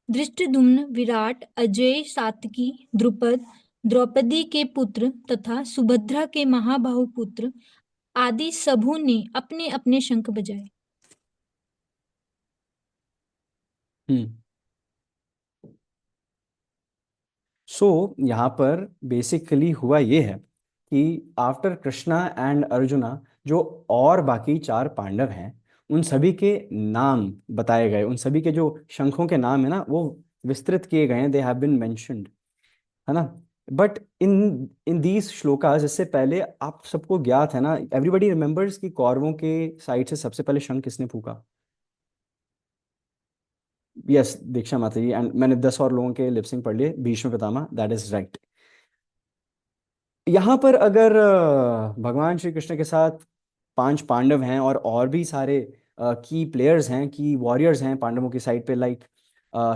धृष्टद्युम्न विराट अजय सात्यकी द्रुपद द्रौपदी के पुत्र तथा सुभद्रा के महाबाहु पुत्र आदि सबों ने अपने अपने शंख बजाए। हम्म। सो यहाँ पर बेसिकली हुआ ये है कि आफ्टर कृष्णा एंड अर्जुना, जो और बाकी 4 पांडव हैं, उन सभी के नाम बताए गए, उन सभी के जो शंखों के नाम है ना, वो विस्तृत किए गए हैं, दे हैव बीन मेंशन्ड, है ना। But in in these shlokas, इससे पहले आप सबको ज्ञात है ना, एवरीबडी रिमेम्बर्स कि कौरवों के साइड से सबसे पहले शंख किसने फूका? यस, दीक्षा माता जी। एंड मैंने 10 और लोगों के लिपसिंग पढ़ लिए, Bhishma Pitamah, that is right. यहाँ पर अगर भगवान श्री कृष्ण के साथ 5 पांडव हैं और भी सारे की प्लेयर्स हैं, की वॉरियर्स हैं पांडवों की साइड पे, लाइक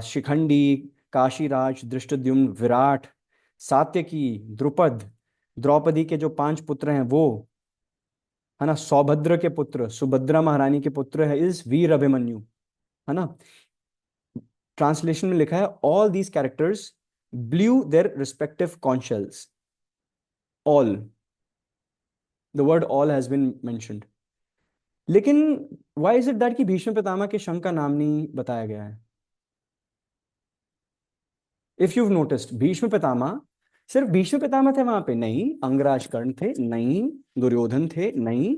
शिखंडी, काशीराज, धृष्टद्युम्न, विराट, सात्यकी, द्रुपद, द्रौपदी के जो 5 पुत्र हैं वो, है ना, सौभद्र के पुत्र, सुभद्रा महारानी के पुत्र है इस वीर अभिमन्यु, है ना। ट्रांसलेशन में लिखा है all these characters blew their respective conchshells. All, the word all has been mentioned. लेकिन व्हाई इज इट दैट कि भीष्म पितामह के शंख का नाम नहीं बताया गया है? If you noticed, Bhishma Pitamah, सिर्फ भीष्म पितामह थे वहां पे? नहीं, अंगराज कर्ण थे, नहीं, दुर्योधन थे, नहीं,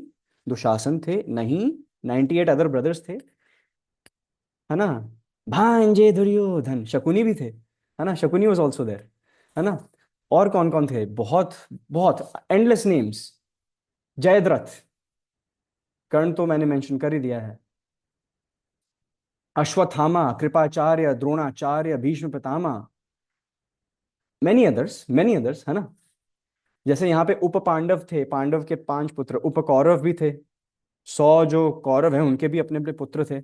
दुशासन थे, नहीं, 98 अदर ब्रदर्स थे, है ना। भांजे दुर्योधन, शकुनी भी थे, है ना, शकुनी वाज आल्सो देयर, है ना। और कौन कौन थे? बहुत बहुत एंडलेस नेम्स। जयद्रथ, कर्ण तो मैंने मेंशन कर ही दिया है। अश्वत्थामा, कृपाचार्य, द्रोणाचार्य, भीष्म पितामह, मेनी अदर्स, है ना। जैसे यहाँ पे उप पांडव थे, पांडव के 5 पुत्र, उप कौरव भी थे, 100 जो कौरव हैं उनके भी अपने अपने पुत्र थे,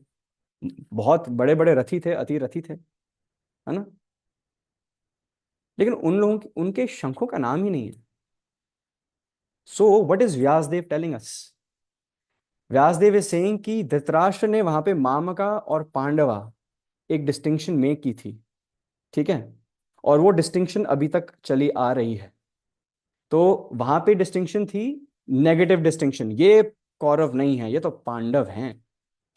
बहुत बड़े बड़े रथी थे, अति रथी थे, है ना। लेकिन उन लोगों के, उनके शंखों का नाम ही नहीं है। So what is Vyasdev telling us? Vyasdev is saying कि धृतराष्ट्र ने वहां पे मामका और पांडवा एक डिस्टिंक्शन मेक की थी, ठीक है, और वो डिस्टिंक्शन अभी तक चली आ रही है। तो वहां पे डिस्टिंक्शन थी, नेगेटिव डिस्टिंक्शन, ये कौरव नहीं है, ये तो पांडव हैं,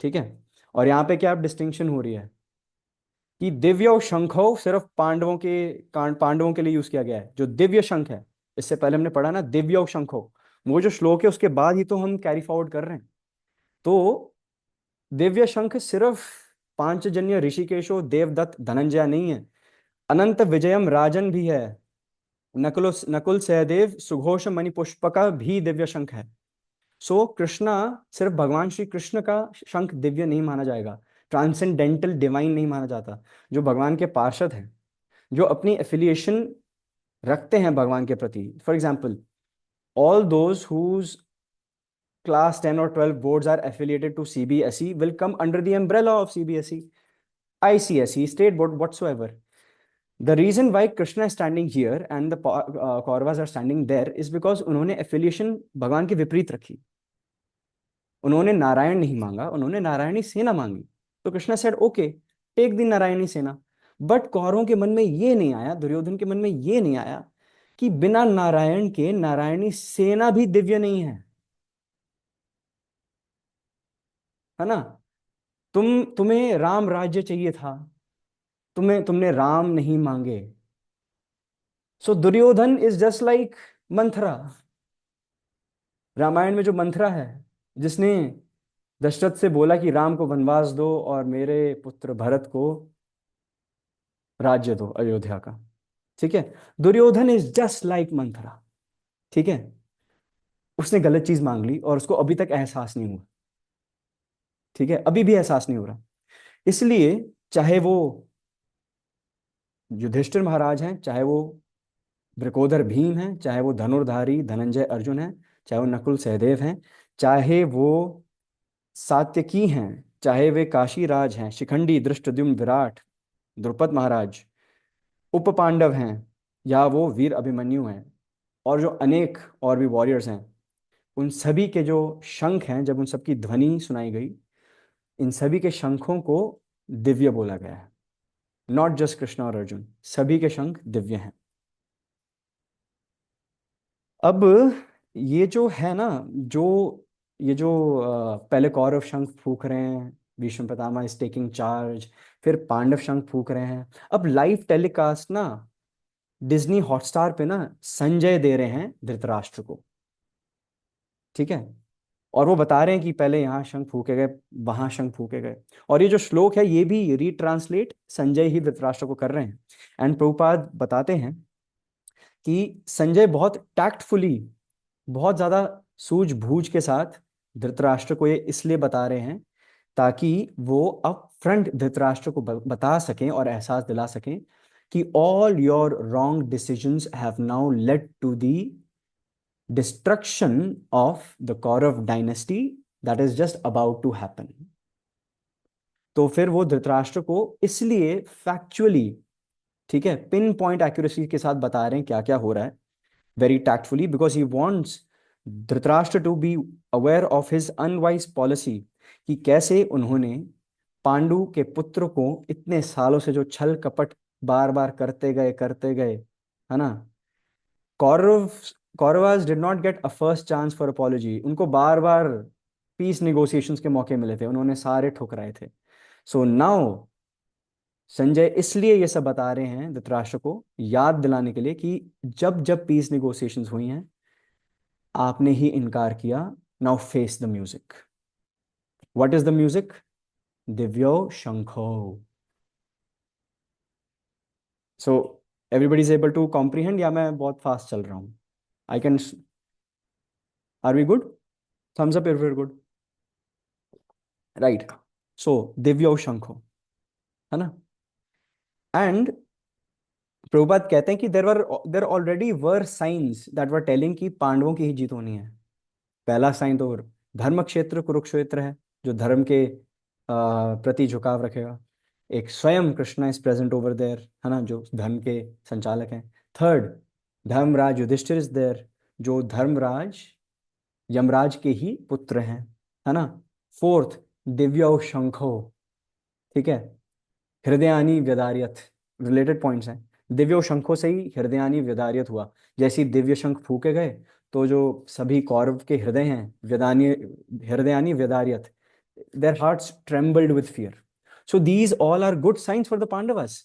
ठीक है। और यहाँ पे क्या डिस्टिंक्शन हो रही है कि दिव्य और शंखो सिर्फ पांडवों के लिए यूज किया गया है, जो दिव्य शंख है। इससे पहले हमने पढ़ा ना, दिव्य और शंखो, वो जो श्लोक है उसके बाद ही तो हम कैरी फॉरवर्ड कर रहे हैं। तो दिव्य शंख सिर्फ पांचजन्य ऋषिकेशो देवदत्त धनंजय नहीं है, अनंत विजयम राजन भी है, नकुल सहदेव सुघोष मणिपुष्पका भी दिव्य शंख है। सो कृष्णा, सिर्फ भगवान श्री कृष्ण का शंख दिव्य नहीं माना जाएगा, ट्रांसेंडेंटल डिवाइन नहीं माना जाता। जो भगवान के पार्षद हैं, जो अपनी एफिलिएशन रखते हैं भगवान के प्रति, for example all those whose class 10 or 12 boards are affiliated to CBSE will come under the umbrella of CBSE, ICSE, state board, whatsoever. The reason why Krishna is standing here and the Kauravas are standing there is because उन्होंने affiliation भगवान के विपरीत रखी। उन्होंने नारायण नहीं मांगा, उन्होंने नारायणी सेना मांगी। तो Krishna said okay, take the Narayani Sena. But कौरवों के मन में ये नहीं आया, दुर्योधन के मन में ये नहीं आया कि बिना नारायण के नारायणी सेना भी दिव्य नहीं है ना। तुम्हें राम राज्य चाहिए था, तुमने राम नहीं मांगे। So Duryodhan is just like Manthara. Ramayan में जो मंथरा है, जिसने दशरथ से बोला कि राम को वनवास दो और मेरे पुत्र भरत को राज्य दो अयोध्या का, ठीक है। Duryodhan is just like Manthara, ठीक है। उसने गलत चीज मांग ली और उसको अभी तक एहसास नहीं हुआ, ठीक है, अभी भी एहसास नहीं हो रहा। इसलिए चाहे वो युधिष्ठिर महाराज हैं, चाहे वो वृकोदर भीम हैं, चाहे वो धनुर्धारी धनंजय अर्जुन हैं, चाहे वो नकुल सहदेव हैं, चाहे वो सात्यकी हैं, चाहे वे काशीराज हैं, शिखंडी धृष्टद्युम्न विराट द्रुपद महाराज, उप पांडव हैं, या वो वीर अभिमन्यु हैं, और जो अनेक और भी वॉरियर्स हैं, उन सभी के जो शंख हैं, जब उन सबकी ध्वनि सुनाई गई, इन सभी के शंखों को दिव्य बोला गया है। नॉट जस्ट कृष्ण और अर्जुन, सभी के शंख दिव्य हैं। अब ये जो है ना, जो ये जो पहले कौरव शंख फूक रहे हैं, Bhishma Pitamah is taking charge, फिर पांडव शंख फूक रहे हैं। अब लाइव टेलीकास्ट ना डिज्नी हॉटस्टार पे ना संजय दे रहे हैं धृतराष्ट्र को, ठीक है। और वो बता रहे हैं कि पहले यहाँ शंख फूके गए, वहां शंख फूके गए। और ये जो श्लोक है ये भी रीट्रांसलेट संजय ही धृतराष्ट्र को कर रहे हैं। एंड प्रभुपाद बताते हैं कि संजय बहुत टैक्टफुली, बहुत ज्यादा सूझबूझ के साथ धृतराष्ट्र को ये इसलिए बता रहे हैं ताकि वो अप फ्रंट धृतराष्ट्र को बता सकें और एहसास दिला सकें कि all your wrong decisions have now led to the destruction of the Kaurav dynasty that is just about to happen. तो फिर वो धृतराष्ट्र को इसलिए फैक्चुअली, ठीक है, पिन पॉइंट एक्यूरेसी के साथ बता रहे हैं क्या क्या हो रहा है, very tactfully, because he wants Dhritarashtra to be aware of his unwise policy, कि कैसे उन्होंने पांडु के पुत्र को इतने सालों से जो छल कपट बार बार करते गए, है ना। Kaurav Kauravas did not get a first chance for apology. उनको बार बार पीस निगोशिएशंस के मौके मिले थे, उन्होंने सारे ठुकराए थे। सो नाउ संजय इसलिए ये सब बता रहे हैं धृतराष्ट्र को, याद दिलाने के लिए कि जब जब पीस निगोशिएशंस हुई हैं आपने ही इनकार किया। Now face the music. What is the music? दिव्यो शंखो। So everybody is able to comprehend, या मैं बहुत फास्ट चल रहा हूं? I can, are we good? Thumbs up if we are good, right. So दिव्यो शंखो, है ना। एंड प्रभुपाद कहते हैं कि there already were signs that were telling कि पांडवों की ही जीत होनी है। पहला साइन तो धर्म क्षेत्र कुरुक्षेत्र है, जो धर्म के प्रति झुकाव रखेगा। एक स्वयं Krishna is present over there, है ना, जो धर्म के संचालक हैं। Third, Dharmaraj Yudhishthir is there, जो धर्मराज यमराज के ही पुत्र हैं, है ना। फोर्थ, दिव्यो शंखो, ठीक है, हृदयानी व्यदार्यत, रिलेटेड पॉइंट्स हैं। दिव्यो शंखों से ही हृदयानी व्यदार्यत हुआ। जैसे ही दिव्य शंख फूके गए तो जो सभी कौरव के हृदय हैं व्यदानी हृदयानी व्यदार्यत, their hearts trembled with fear. So these all are good signs for the Pandavas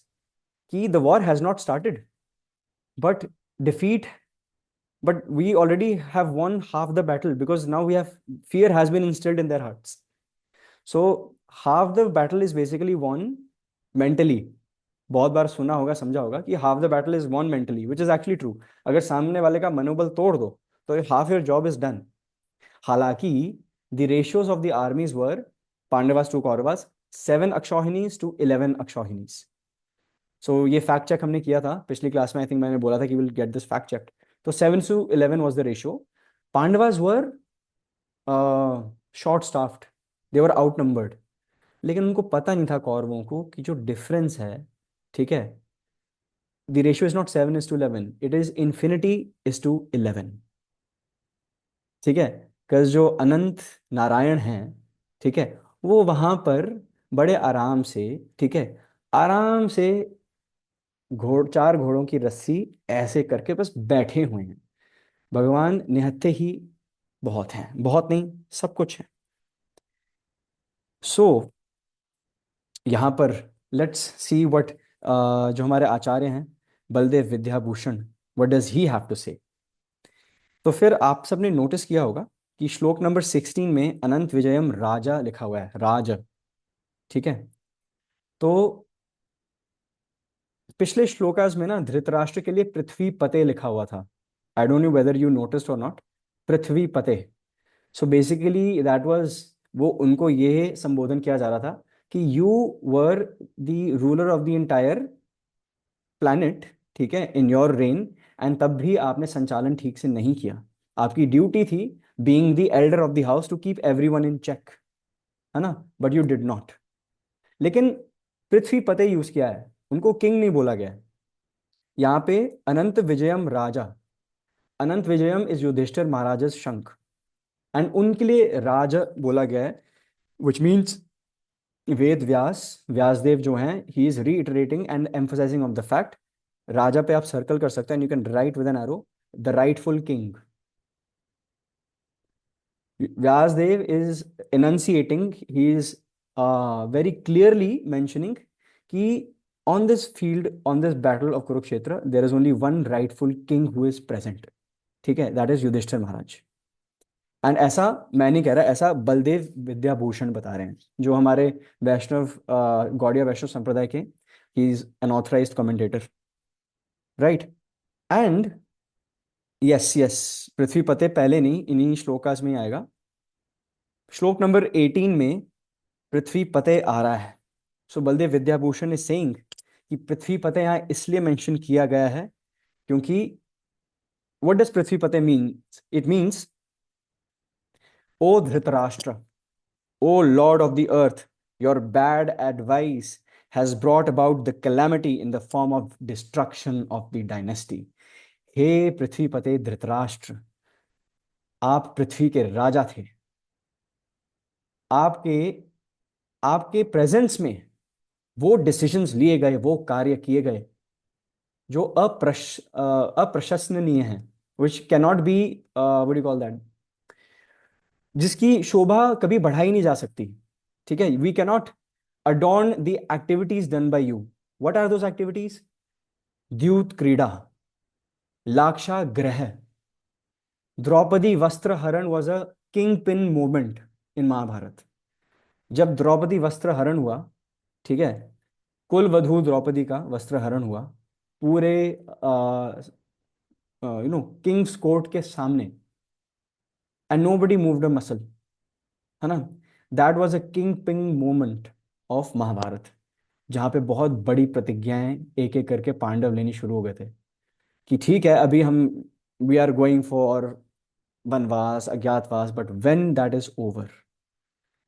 कि the war has not started but defeat, but we already have won half the battle, because now we have, fear has been instilled in their hearts. So half the battle is basically won mentally. बहुत बार सुना होगा, समझा होगा कि half the battle is won mentally, which is actually true. अगर सामने वाले का मनोबल तोड़ दो तो half your job is done. हालांकि the ratios of the armies were Pandavas to Kauravas 7 akshauhinis to 11 akshauhinis. So ये फैक्ट चेक हमने किया था पिछली क्लास में, आई थिंक मैंने बोला था कि will get this fact check. तो 7 to 11 was the ratio. Pandavas were short staffed, they were outnumbered. लेकिन उनको पता नहीं था कौरवों को कि जो डिफरेंस है, ठीक है, the ratio is not 7:11, it is infinity:11, ठीक है। बिकॉज जो अनंत नारायण हैं, ठीक है, वो वहां पर बड़े आराम से, ठीक है, आराम से चार घोड़ों की रस्सी ऐसे करके बस बैठे हुए हैं। भगवान निहत्थे ही बहुत हैं, बहुत नहीं सब कुछ है। सो यहाँ पर लेट्स सी व्हाट जो हमारे आचार्य हैं Baladev Vidyabhushan, what does he have to say. तो फिर आप सबने नोटिस किया होगा कि श्लोक नंबर 16 में अनंत विजयम राजा लिखा हुआ है, राज। ठीक है। तो पिछले श्लोकास में ना धृतराष्ट्र के लिए पृथ्वी पते लिखा हुआ था। I don't know whether you noticed और नॉट। पृथ्वी पते। सो बेसिकली दैट वाज, वो उनको ये संबोधन किया जा रहा था कि you were the ruler of the entire planet, ठीक है, इन योर रेन। एंड तब भी आपने संचालन ठीक से नहीं किया। आपकी ड्यूटी थी being the elder of the house to keep everyone in check, है ना, बट यू डिड नॉट। लेकिन पृथ्वी पते यूज किया है, उनको किंग नहीं बोला गया है। यहाँ पे अनंत विजयम राजा, अनंत विजयम इज युधिष्ठिर महाराज शंख, एंड उनके लिए राज बोला गया है, विच मीन्स वेद व्यास, व्यासदेव जो हैं, he is reiterating and emphasising of the fact. राजा पे आप सर्कल कर सकते हैं, you can write with an arrow the rightful king. Vyasadeva is enunciating, he is very clearly mentioning कि on this field, on this battle of Kurukshetra, there is only one rightful king who is present, ठीक है, that is Yudhishthir Maharaj. And ऐसा मैं नहीं कह रहा, ऐसा बलदेव विद्याभूषण बता रहे हैं, जो हमारे वैष्णव गौड़िया वैष्णव संप्रदाय के, he is an authorised commentator, right. And yes yes, पृथ्वी पते पहले नहीं, इन्हीं श्लोकास में ही आएगा। श्लोक नंबर 18 में पृथ्वी पते आ रहा है। सो बलदेव विद्याभूषण इज सेइंग कि पृथ्वी पते यहाँ इसलिए मेंशन किया गया है क्योंकि व्हाट डज पृथ्वी पते mean? It means O Dhritarashtra, O Lord of the earth, your bad advice has brought about the calamity in the form of destruction of the dynasty. हे पृथ्वीपते धृतराष्ट्र, आप पृथ्वी के राजा थे। आपके आपके प्रेजेंस में वो डिसीजंस लिए गए, वो कार्य किए गए जो अप्रशंसनीय हैं, which cannot be what do you call that, जिसकी शोभा कभी बढ़ाई नहीं जा सकती। ठीक है, we cannot adorn the activities done by you. What are those activities? द्यूत क्रीड़ा, लाक्षागृह, द्रौपदी वस्त्र हरण was a kingpin moment in Mahabharat. जब द्रौपदी वस्त्र हरण हुआ, ठीक है, कुल वधू द्रौपदी का वस्त्र हरण हुआ पूरे किंग्स कोर्ट के सामने, and nobody moved a muscle, है ना। That was a kingpin moment of Mahabharat, जहां पे बहुत बड़ी प्रतिज्ञाएं एक एक करके पांडव लेनी शुरू हो गए थे कि ठीक है अभी हम we are going for vanvas, agyatvas, but when that is over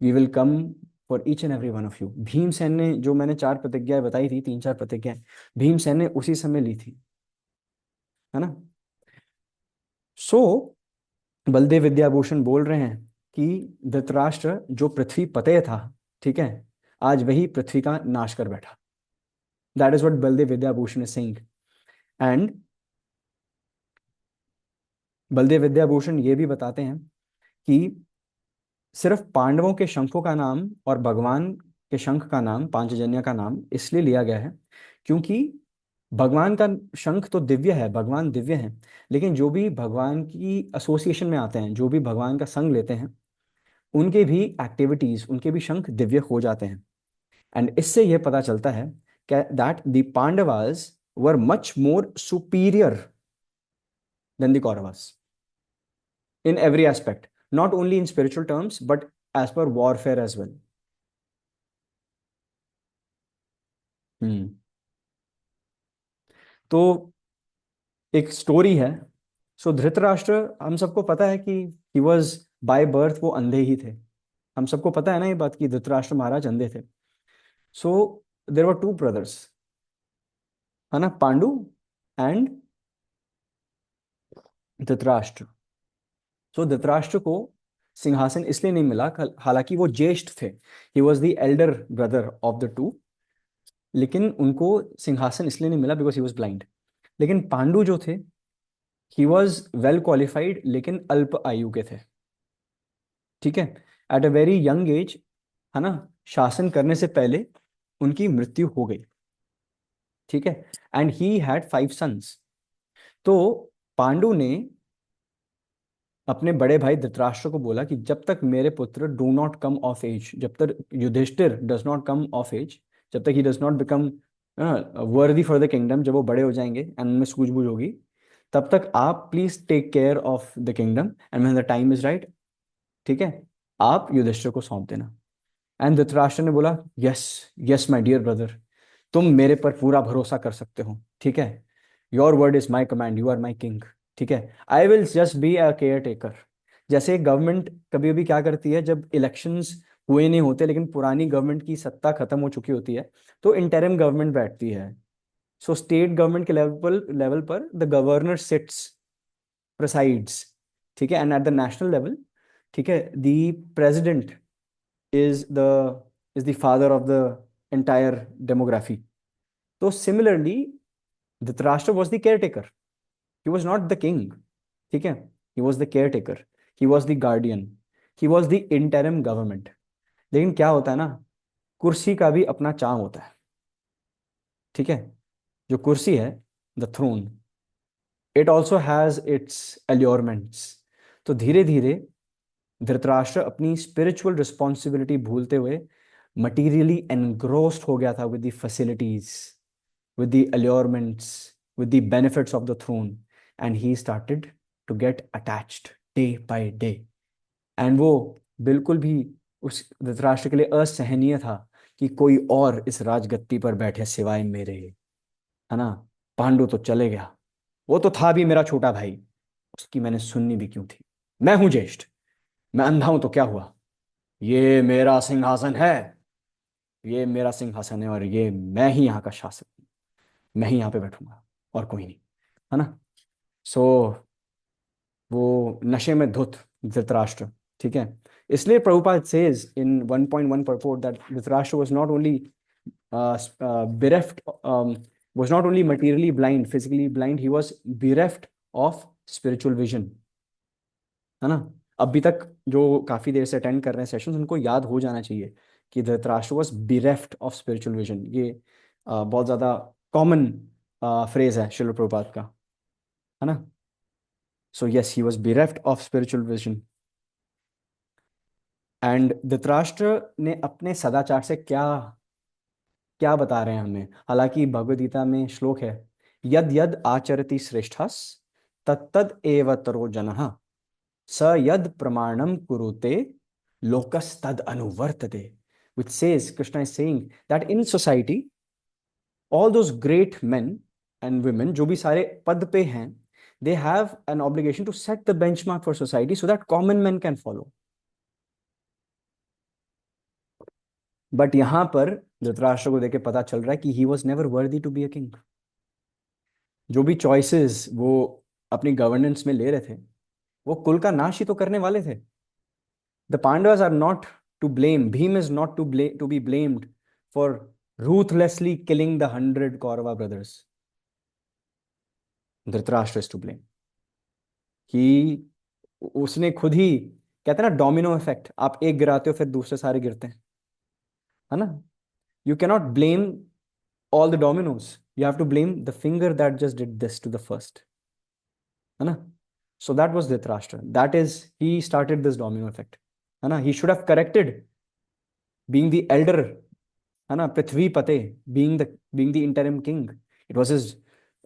we will come for each and every one of you. Bhimsen ने, जो मैंने चार प्रतिज्ञाएं बताई थी, तीन चार प्रतिज्ञाएं भीमसेन ने उसी समय ली थी, है ना। सो बलदेव विद्याभूषण बोल रहे हैं कि धृतराष्ट्र जो पृथ्वी पते था, ठीक है, आज वही पृथ्वी का नाश कर बैठा। That is what Baldev Vidyabhushan is saying. And Baldev Vidyabhushan ये भी बताते हैं कि सिर्फ पांडवों के शंखों का नाम और भगवान के शंख का नाम, पांचजन्य का नाम इसलिए लिया गया है क्योंकि भगवान का शंख तो दिव्य है, भगवान दिव्य है, लेकिन जो भी भगवान की एसोसिएशन में आते हैं, जो भी भगवान का संग लेते हैं, उनके भी एक्टिविटीज, उनके भी शंख दिव्य हो जाते हैं। एंड इससे यह पता चलता है that the Pandavas were much more superior than the Kauravas in every aspect, not only in spiritual terms but as per warfare as well. तो एक स्टोरी है। सो धृतराष्ट्र, हम सबको पता है कि ही वॉज बाय बर्थ, वो अंधे ही थे। हम सबको पता है ना ये बात कि धृतराष्ट्र महाराज अंधे थे। So there were two brothers, है ना, पांडु एंड धृतराष्ट्र। सो धृतराष्ट्र को सिंहासन इसलिए नहीं मिला, हालांकि वो ज्येष्ठ थे, he was the elder brother of the two, लेकिन उनको सिंहासन इसलिए नहीं मिला बिकॉज ही वॉज ब्लाइंड। लेकिन पांडु जो थे, ही वॉज वेल क्वालिफाइड लेकिन अल्प आयु के थे। ठीक है, at a very young age, है ना, शासन करने से पहले उनकी मृत्यु हो गई। ठीक है, एंड ही हैड 5 सन्स। तो पांडु ने अपने बड़े भाई धृतराष्ट्र को बोला कि जब तक मेरे पुत्र do not come of age, जब तक Yudhishthir does not come of age, जब तक he does not become worthy for the kingdom, जब वो बड़े हो जाएंगे एंड उनमें सूझबूझ होगी, तब तक आप please take care of the kingdom and when the time is right, ठीक है, आप युधिष्ठिर को सौंप देना। एंड धृतराष्ट्र ने बोला yes, yes my dear brother, तुम मेरे पर पूरा भरोसा कर सकते हो। ठीक है, your word is my command, you are my king. ठीक है, I will just be a caretaker. जैसे गवर्नमेंट कभी कभी क्या करती है, जब इलेक्शंस हुए नहीं होते लेकिन पुरानी गवर्नमेंट की सत्ता खत्म हो चुकी होती है, तो इंटरिम गवर्नमेंट बैठती है। सो स्टेट गवर्नमेंट के लेवल पर द गवर्नर सिट्स, प्रेसाइड्स। ठीक है, and at the national level, ठीक है, the president is the is the father of the entire demography. So similarly, Dhritarashtra was the caretaker. He was not the king. ठीक है, he was the caretaker. He was the guardian. He was the interim government. लेकिन क्या होता है ना, कुर्सी का भी अपना चार्म होता है। ठीक है, जो कुर्सी है, the throne, it also has its allurements. तो धीरे धीरे धृतराष्ट्र अपनी स्पिरिचुअल रिस्पॉन्सिबिलिटी भूलते हुए मटीरियली एनग्रोस्ड हो गया था with the facilities, with the allurements, with the benefits of the throne, and he started to get attached day by day. And वो बिल्कुल भी उस धृतराष्ट्र के लिए असहनीय था कि कोई और इस राजगद्दी पर बैठे सिवाय मेरे, है ना। पांडु तो चले गया, वो तो था भी मेरा छोटा भाई, उसकी मैंने सुननी भी क्यों थी। मैं हूं ज्येष्ठ, मैं अंधा हूं तो क्या हुआ, ये मेरा सिंहासन है, ये मेरा सिंहासन है, और ये मैं ही यहाँ का शासक, मैं ही यहाँ पे बैठूंगा और कोई नहीं, है ना। सो वो नशे में धुत धृतराष्ट्र। ठीक है, इसलिए Prabhupada says in 1.1 purport that Dhritarashtra was not only bereft, was not only materially blind, physically blind, he was bereft of spiritual vision, है ना। अभी तक जो काफी देर से अटेंड कर रहे हैं सेशंस, उनको याद हो जाना चाहिए कि Dhritarashtra was bereft of spiritual vision। ये बहुत ज्यादा कॉमन फ्रेज है शिल प्रभुपाद का, है ना। So yes, he was bereft of spiritual vision. And Dhritarashtra ने अपने सदाचार से क्या क्या बता रहे हैं हमें। हालांकि भगवद गीता में श्लोक है, यद यद आचरति श्रेष्ठस तत्तद एव तरो जनः स यद प्रमाणम कुरुते लोकस्तद अनुवर्तते, which says, Krishna is saying that in society all those great men and women जो भी सारे पद पे हैं, they have an obligation to set the benchmark for society so that common men can follow. But यहां पर धृतराष्ट्र को देखे पता चल रहा है कि he was never worthy to be a king. जो भी चॉइसेस वो अपनी गवर्नेंस में ले रहे थे, वो कुल का नाश ही तो करने वाले थे। The Pandavas are not to blame. Bhim is not to be blamed for ruthlessly killing the 100 Kaurava brothers. Dhritarashtra is to blame. उसने खुद ही, कहते हैं ना डोमिनो इफेक्ट, आप एक गिराते हो फिर दूसरे सारे गिरते हैं, है ना। You cannot blame all the dominoes, you have to blame the finger that just did this to the first, है ना। So that was Dhritarashtra, that is he started this domino effect, है ना। He should have corrected being the elder, है ना, पृथ्वी पते, being the interim king, it was his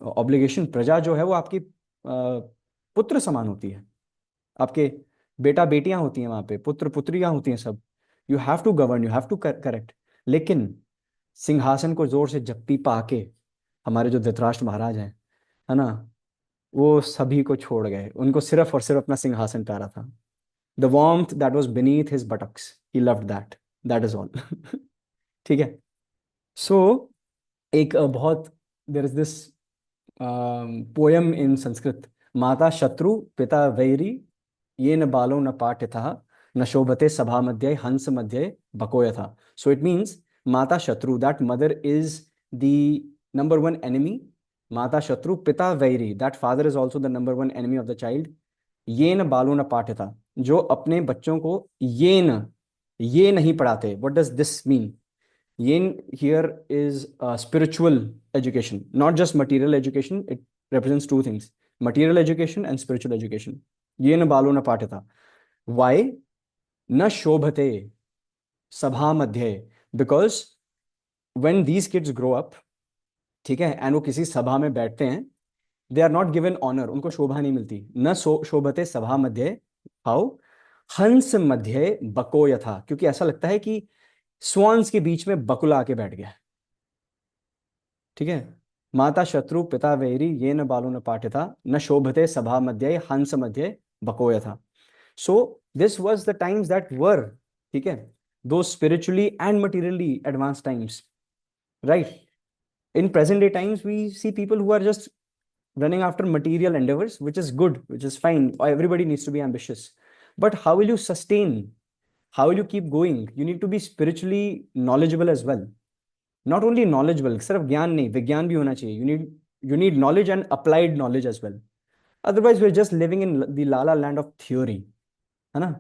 obligation. प्रजा जो है वो आपकी पुत्र समान होती है, आपके बेटा बेटियां होती हैं वहां पे, पुत्र पुत्रियां होती हैं सब। You have to govern, you have to correct. लेकिन सिंहासन को जोर से जप्पी पाके हमारे जो धृतराष्ट्र महाराज हैं, है ना, वो सभी को छोड़ गए, उनको सिर्फ और सिर्फ अपना सिंहासन प्यारा था। The warmth that was beneath his buttocks, he loved that is all. ठीक है। सो एक बहुत, there is this poem in Sanskrit, माता शत्रु पिता वैरी ये न बालो न पाठ्यतः न शोभते सभा मध्य हंस मध्य बकोयथा। सो इट मीन्स माता शत्रु, that mother is the number one enemy, Mata Shatru, Pita Vairi. That father is also the number one enemy of the child. येन बालो न पाठिता, जो अपने बच्चों को ये नहीं पढ़ाते. What does this mean? Yin here is spiritual education, not just material education. It represents two things: material education and spiritual education. Yen balo na patita. Why? Na shobhate sabha madhye. Because when these kids grow up, ठीक है, and वो किसी सभा में बैठते हैं, they are not given honor. उनको शोभा नहीं मिलती. न शोभते सभा मध्य. हाउ? हंस मध्य बको यथा. क्योंकि ऐसा लगता है कि स्वान्स के बीच में बकुला आके बैठ गया. ठीक है. माता शत्रु पिता वैरी ये न बालो न पाठिता न शोभते सभा मध्य हंस मध्य बको यथा. So this was the times that were, ठीक है, दो spiritually and materially advance times, right. In present day times, we see people who are just running after material endeavors, which is good, which is fine. Everybody needs to be ambitious. But how will you sustain? How will you keep going? You need to be spiritually knowledgeable as well. Not only knowledgeable, सिर्फ ज्ञान नहीं, विज्ञान भी होना चाहिए. You need knowledge and applied knowledge as well. Otherwise, we're just living in the lala land of theory, है ना?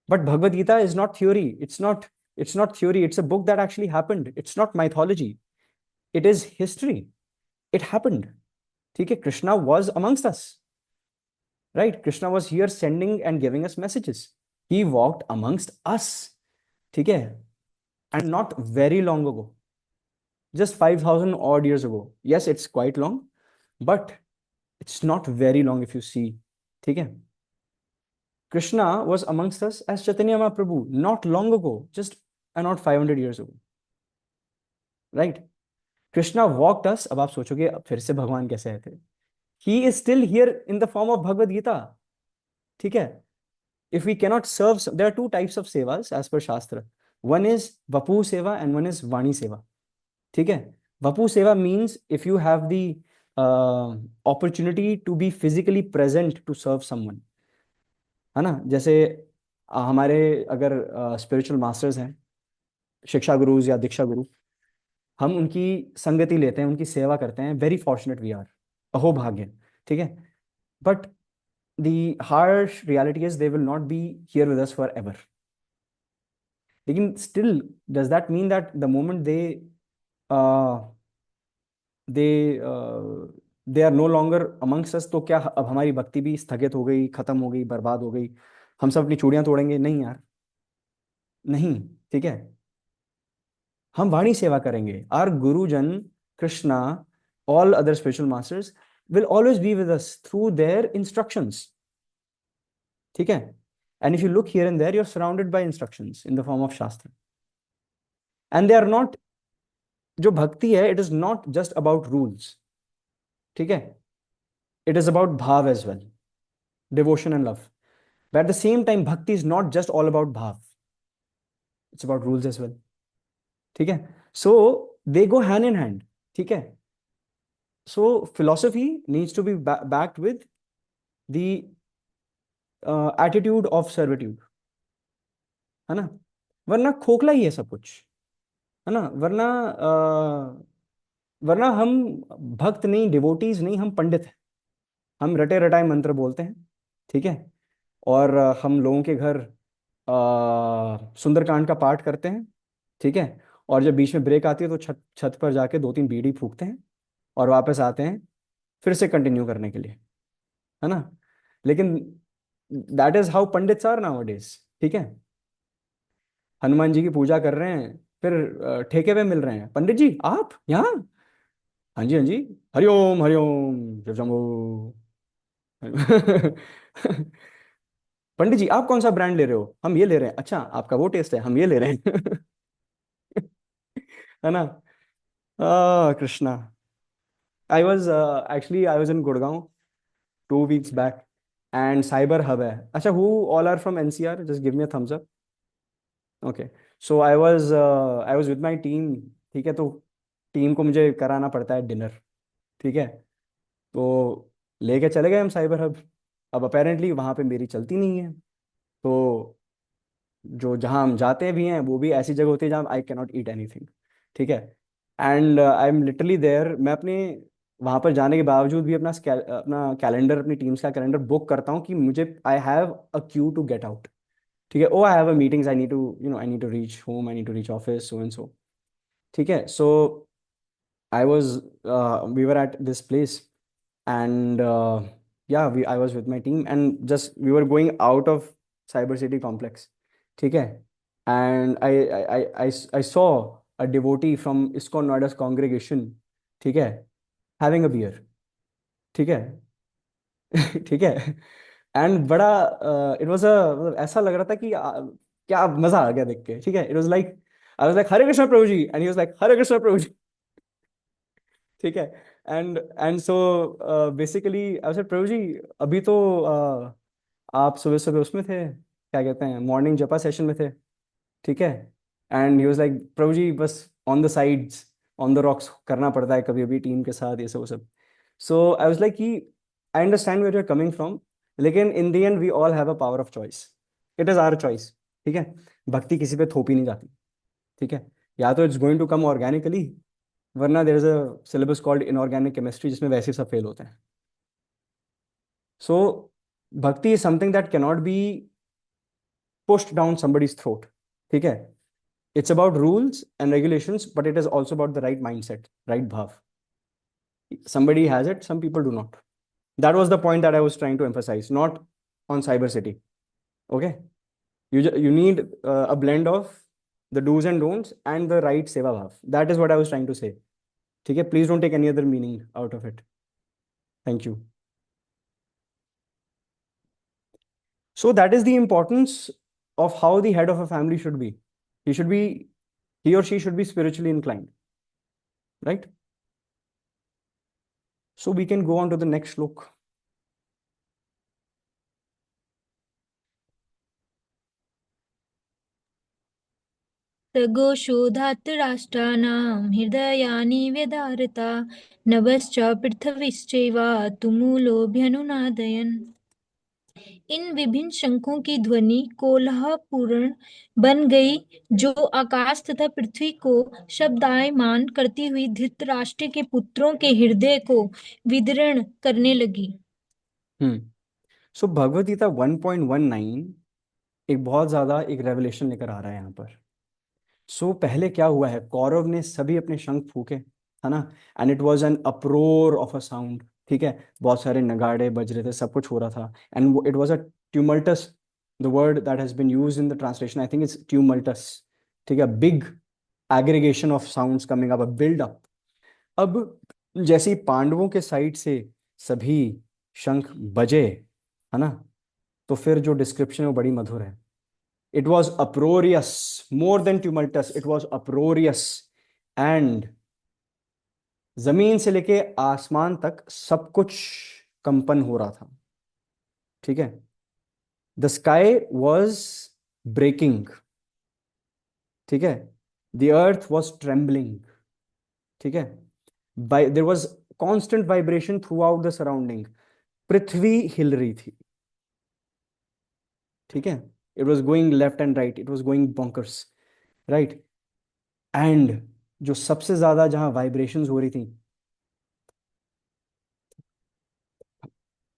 But Bhagavad Gita is not theory. It's not theory. It's a book that actually happened. It's not mythology. It is history. It happened. ठीक है. Krishna was amongst us, right? Krishna was here sending and giving us messages. He walked amongst us, ठीक है, and not very long ago, just 5,000 odd years ago. Yes, it's quite long, but it's not very long if you see, ठीक है. Krishna was amongst us as Chaitanya Mahaprabhu not long ago, just not 500 years ago, right? Krishna walked us. अब आप सोचोगे अब फिर से भगवान कैसे आए थे? He is still here in the form of Bhagavad Gita. ठीक है. If we cannot serve, there are two types of sevas as per Shastra. One is Vapu Seva and one is Vani Seva. ठीक है. Vapu Seva means if you have the opportunity to be physically present to serve someone. है ना? जैसे हमारे अगर spiritual masters हैं, शिक्षा गुरुज या दीक्षा गुरु, हम उनकी संगति लेते हैं, उनकी सेवा करते हैं. वेरी फॉर्चुनेट वी आर, अहोभाग्य. ठीक है. But the harsh reality is they will not be here with us forever. लेकिन still does that mean that the moment they are no longer amongst us, तो क्या अब हमारी भक्ति भी स्थगित हो गई, खत्म हो गई, बर्बाद हो गई, हम सब अपनी चूड़ियां तोड़ेंगे? नहीं यार, नहीं. ठीक है. हम वाणी सेवा करेंगे. आर गुरुजन Krishna, all other spiritual masters will always be with us through their instructions. ठीक है. And if you look here and there, you are surrounded by instructions in the form of shastra. And they are not, जो भक्ति है, it is not just about rules. ठीक है. It is about bhav as well, devotion and love. But at the same time bhakti is not just all about bhav, it's about rules as well. ठीक है. So they go hand in hand. ठीक है. So philosophy needs to be backed with the attitude of servitude, है ना? वरना खोखला ही है सब कुछ, है ना? वरना हम भक्त नहीं, डिवोटीज नहीं, हम पंडित हैं. हम रटे रटाए मंत्र बोलते हैं. ठीक है. और हम लोगों के घर सुंदरकांड का पाठ करते हैं. ठीक है. और जब बीच में ब्रेक आती है तो छत पर जाके 2-3 बीड़ी फूकते हैं और वापस आते हैं फिर से कंटिन्यू करने के लिए, है ना? लेकिन that is how pandits are nowadays. ठीक है. हनुमान जी की पूजा कर रहे हैं, फिर ठेके पे मिल रहे हैं. पंडित जी आप यहाँ? हाँ जी, हाँ जी. हरिओम हरिओम शिव शंभो. पंडित जी आप कौन सा ब्रांड ले रहे हो? हम ये ले रहे हैं. अच्छा आपका वो टेस्ट है, हम ये ले रहे हैं. है ना? Krishna. I was in Gurgaon 2 weeks back and Cyber Hub है. अच्छा, who all are from NCR? Just give me a thumbs up. Okay. So I was with my team. ठीक है. तो टीम को मुझे कराना पड़ता है डिनर. ठीक है. तो लेके चले गए हम साइबर हब. अब अपेरेंटली वहाँ पे मेरी चलती नहीं है. तो जो जहाँ हम जाते भी हैं वो भी ऐसी जगह होती है जहाँ I can not eat anything. ठीक है. And I am literally there, मैं अपने वहां पर जाने के बावजूद भी अपना कैलेंडर, अपनी टीम्स का कैलेंडर बुक करता हूँ कि मुझे I have a queue to get out. ठीक है, oh I have a meetings, I need to I need to reach home, I need to reach office, so and so. ठीक है, सो I was we were at this place, and yeah, I was with my team, and just we were going out of Cyber City complex. ठीक है, and I saw a devotee from ISKCON Noida's congregation. ठीक है, having a beer. ठीक है ठीक है, एंड बड़ा इट वाज अ, ऐसा लग रहा था कि क्या मजा आ गया देख के। ठीक है, it was like I was like Hare Krishna Prabhu ji, and he was like Hare Krishna Prabhu ji. ठीक है, and so basically I said Prabhu ji, अभी तो आप सुबह सुबह उसमें थे, क्या कहते हैं, मॉर्निंग जपा सेशन में थे। ठीक है, एंड ही वाज लाइक प्रभु जी बस on the sides, on the rocks करना पड़ता है कभी अभी टीम के साथ, ये सब वो सब। सो आई वाज लाइक कि I understand where you are coming from, लेकिन in the end we all have a power of choice, it is our choice. ठीक है, भक्ति किसी पे थोपी नहीं जाती। ठीक है, या तो it's going to come organically, वरना there is a syllabus called inorganic chemistry जिसमें वैसे सब फेल होते हैं। So bhakti is something that cannot be pushed down somebody's throat. ठीक है, it's about rules and regulations, but it is also about the right mindset, right bhav. somebody has it, some people do not. That was the point that I was trying to emphasize, not on Cyber City. Okay, you need a blend of the do's and don'ts and the right seva bhav. That is what I was trying to say. ठीक है, please don't take any other meaning out of it. Thank you. So that is the importance of how the head of a family should be. He or she should be spiritually inclined, right? So we can go on to the next look. सगोषोधातराष्ट्राणां हृदयानि व्यधारता नभश्च पृथ्वीश्चैव तुमुलोऽभ्यनुनादयन्। इन विभिन्न शंखों की ध्वनि कोलाहलपूर्ण बन गई, जो आकाश तथा पृथ्वी को शब्दायमान करती हुई धृतराष्ट्र के पुत्रों के हृदय को विदीर्ण करने लगी। सो भगवद गीता 1.19 एक बहुत ज्यादा एक रेवलेशन लेकर आ रहा है यहाँ पर। सो पहले क्या हुआ है, कौरव ने सभी अपने शंख फूके, है ना, and it was an अप्रोर of a sound. ठीक है, बहुत सारे नगाड़े बज रहे थे, सब कुछ हो रहा था, and it was a tumultuous, the word that has been used in the translation I think it's tumultuous. ठीक है, big aggregation of sounds coming up, a build up. अब जैसे ही पांडवों के साइड से सभी शंख बजे, है ना, तो फिर जो डिस्क्रिप्शन है वो बड़ी मधुर है। It was uproarious, more than tumultuous, it was uproarious. And जमीन से लेके आसमान तक सब कुछ कंपन हो रहा था। ठीक है, द स्काई वॉज ब्रेकिंग। ठीक है, द अर्थ वॉज ट्रेम्बलिंग। ठीक है, there was constant vibration throughout the surrounding. पृथ्वी हिल रही थी। ठीक है, it was going left and right, it was going bonkers, right. And जो सबसे ज्यादा जहां वाइब्रेशंस हो रही थी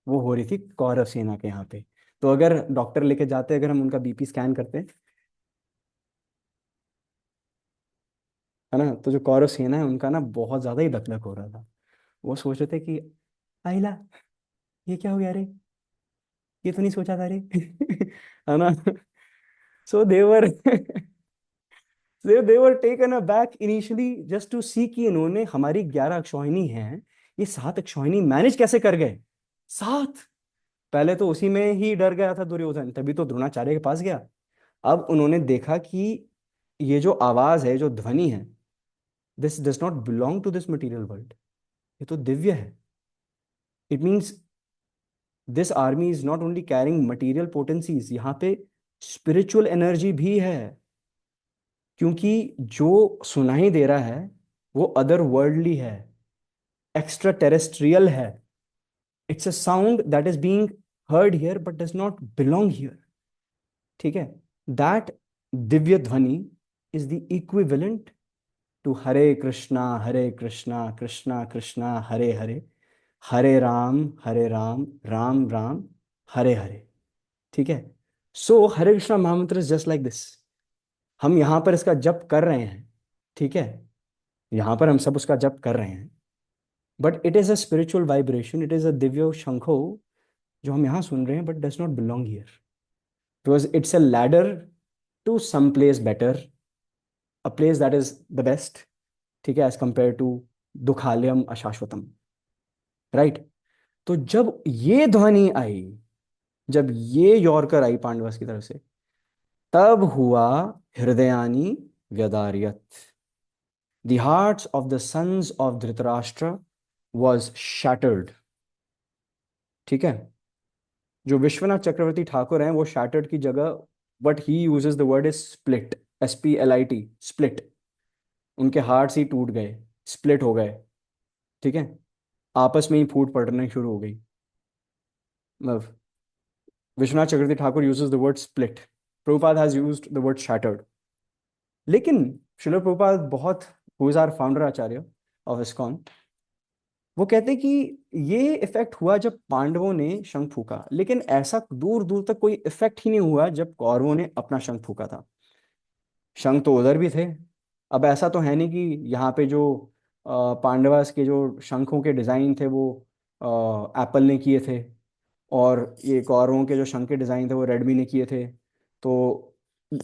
वो हो रही थी कौरव सेना के यहाँ पे। तो अगर डॉक्टर लेके जाते, अगर हम उनका बीपी स्कैन करते, है ना, तो जो कौरव सेना है उनका ना बहुत ज्यादा ही दकदक हो रहा था। वो सोच रहे थे कि आइला, ये क्या हो गया रे, ये तो नहीं सोचा था रे है ना। So they were they were taken aback initially just to see कि इन्होंने हमारी 11 अक्षौहिणी हैं, ये 7 अक्षौहिणी मैनेज कैसे कर गए। 7, पहले तो उसी में ही डर गया था दुर्योधन, तभी तो द्रोणाचार्य के पास गया। अब उन्होंने देखा कि ये जो आवाज है, जो ध्वनि है, this does not belong to this material world, ये तो दिव्य है। It means this army is not only carrying material potencies, यहाँ पे स्पिरिचुअल एनर्जी भी है, क्योंकि जो सुनाई दे रहा है वो अदर वर्ल्डली है, एक्स्ट्रा टेरेस्ट्रियल है। It's a sound that is being heard here but does not belong here. ठीक है, दैट दिव्य ध्वनि is the equivalent टू हरे कृष्णा कृष्णा कृष्णा हरे हरे, हरे राम राम राम हरे हरे। ठीक है। सो हरे कृष्णा महामंत्र इज जस्ट लाइक दिस। हम यहाँ पर इसका जप कर रहे हैं, ठीक है, यहाँ पर हम सब उसका जप कर रहे हैं, but it is a spiritual vibration, it is a दिव्य शंखो जो हम यहाँ सुन रहे हैं, but does not belong here, because it's a ladder to some place better, a place that is the best, ठीक है, एज कंपेयर टू दुखालयम अशाश्वतम, राइट। तो जब ये ध्वनि आई, जब ये यॉर्कर आई पांडवस की तरफ से, तब हुआ हृदयानी व्यदार्यत, the hearts of the sons of Dhritarashtra was shattered. ठीक है। जो विश्वनाथ चक्रवर्ती ठाकुर हैं वो शैटर्ड की जगह what he uses the word is split, SPLIT, split. उनके हार्ट्स ही टूट गए, स्प्लिट हो गए। ठीक है। आपस में ही फूट पड़ने शुरू हो गई। मतलब Vishwanath Chakravarti Thakur uses the word split, Prabhupada has used the word shattered. लेकिन श्रील प्रभुपाद बहुत, who is our founder acharya of ISKCON, वो कहते हैं कि ये इफेक्ट हुआ जब पांडवों ने शंख फूका, लेकिन ऐसा दूर दूर तक कोई इफेक्ट ही नहीं हुआ जब कौरवों ने अपना शंख फूका था। शंख तो उधर भी थे। अब ऐसा तो है नहीं कि यहाँ पे जो पांडवास के जो शंखों के डिजाइन थे वो एप्पल ने किए थे, और ये कौरवों के जो शंख के डिजाइन थे वो रेडमी ने किए थे, तो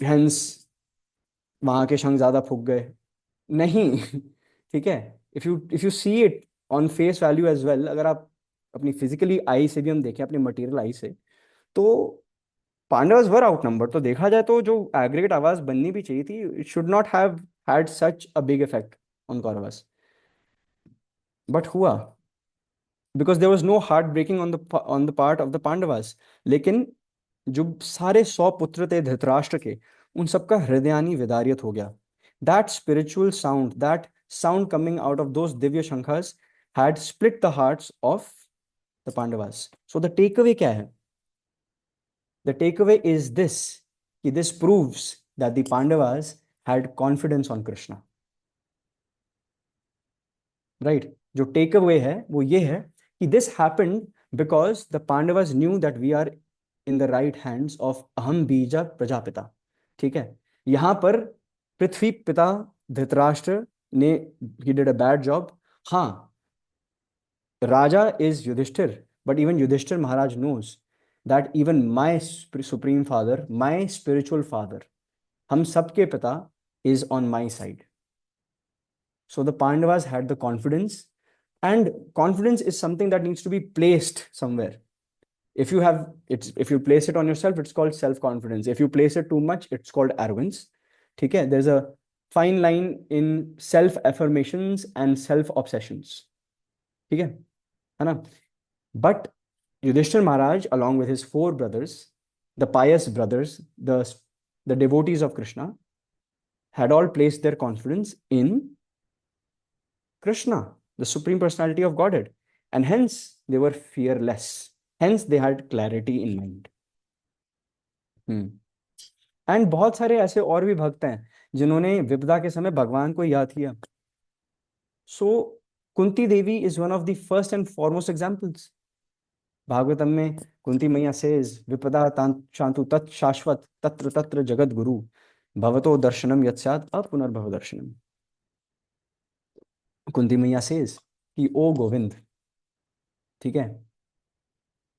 हेंस वहाँ के शंख ज्यादा फूक गए। नहीं। ठीक है। If you see it on face value as well, अगर आप अपनी फिजिकली आई से भी हम देखें, अपनी मटेरियल आई से, तो पांडवस वर आउट नंबर। तो देखा जाए तो जो एग्रीगेट आवाज बननी भी चाहिए थी, it should not have had such a big effect on Kauravas, but हुआ, because there was no heart breaking on the part of the Pandavas. लेकिन जो सारे 100 पुत्र थे धृतराष्ट्र के, उन सबका हृदयानी विदारियत हो गया। That spiritual sound, that sound coming out of those divya shankhas had split the hearts of the Pandavas. So the takeaway क्या है? The takeaway is this, कि this proves that the Pandavas had confidence on Krishna, right. जो टेक अवे है वो ये है कि this happened because the Pandavas knew that we are in the right hands of अहम बीजा प्रजापिता। ठीक है। यहां पर पृथ्वी पिता धृतराष्ट्र ने, he did a bad job. हाँ, raja is Yudhishthira, but even Yudhishthira Maharaj knows that even my supreme father, my spiritual father, हम सबके पिता is on my side. So the Pandavas had the confidence, and confidence is something that needs to be placed somewhere. If you have it's, if you place it on yourself, it's called self confidence. If you place it too much, it's called arrogance. ठीक है। There's a fine line in self affirmations and self obsessions. ठीक है ना? But Yudhishthir Maharaj, along with his 4 brothers, the pious brothers, the devotees of Krishna, had all placed their confidence in Krishna, the Supreme Personality of Godhead. And hence they were fearless. Hence they had clarity in mind. And बहुत सारे ऐसे और भी भक्त हैं जिन्होंने विपदा के समय भगवान को याद किया। So Kunti Devi is one of the first and foremost examples. Bhagavatam में कुंती मैया सेज, विपदा शांतु तत् शाश्वत तत्र तत्र जगत गुरु भवतो दर्शनम यत्स्यात् अपुनर्भव दर्शनम। कुंती मैया सेज कि ओ गोविंद, ठीक है,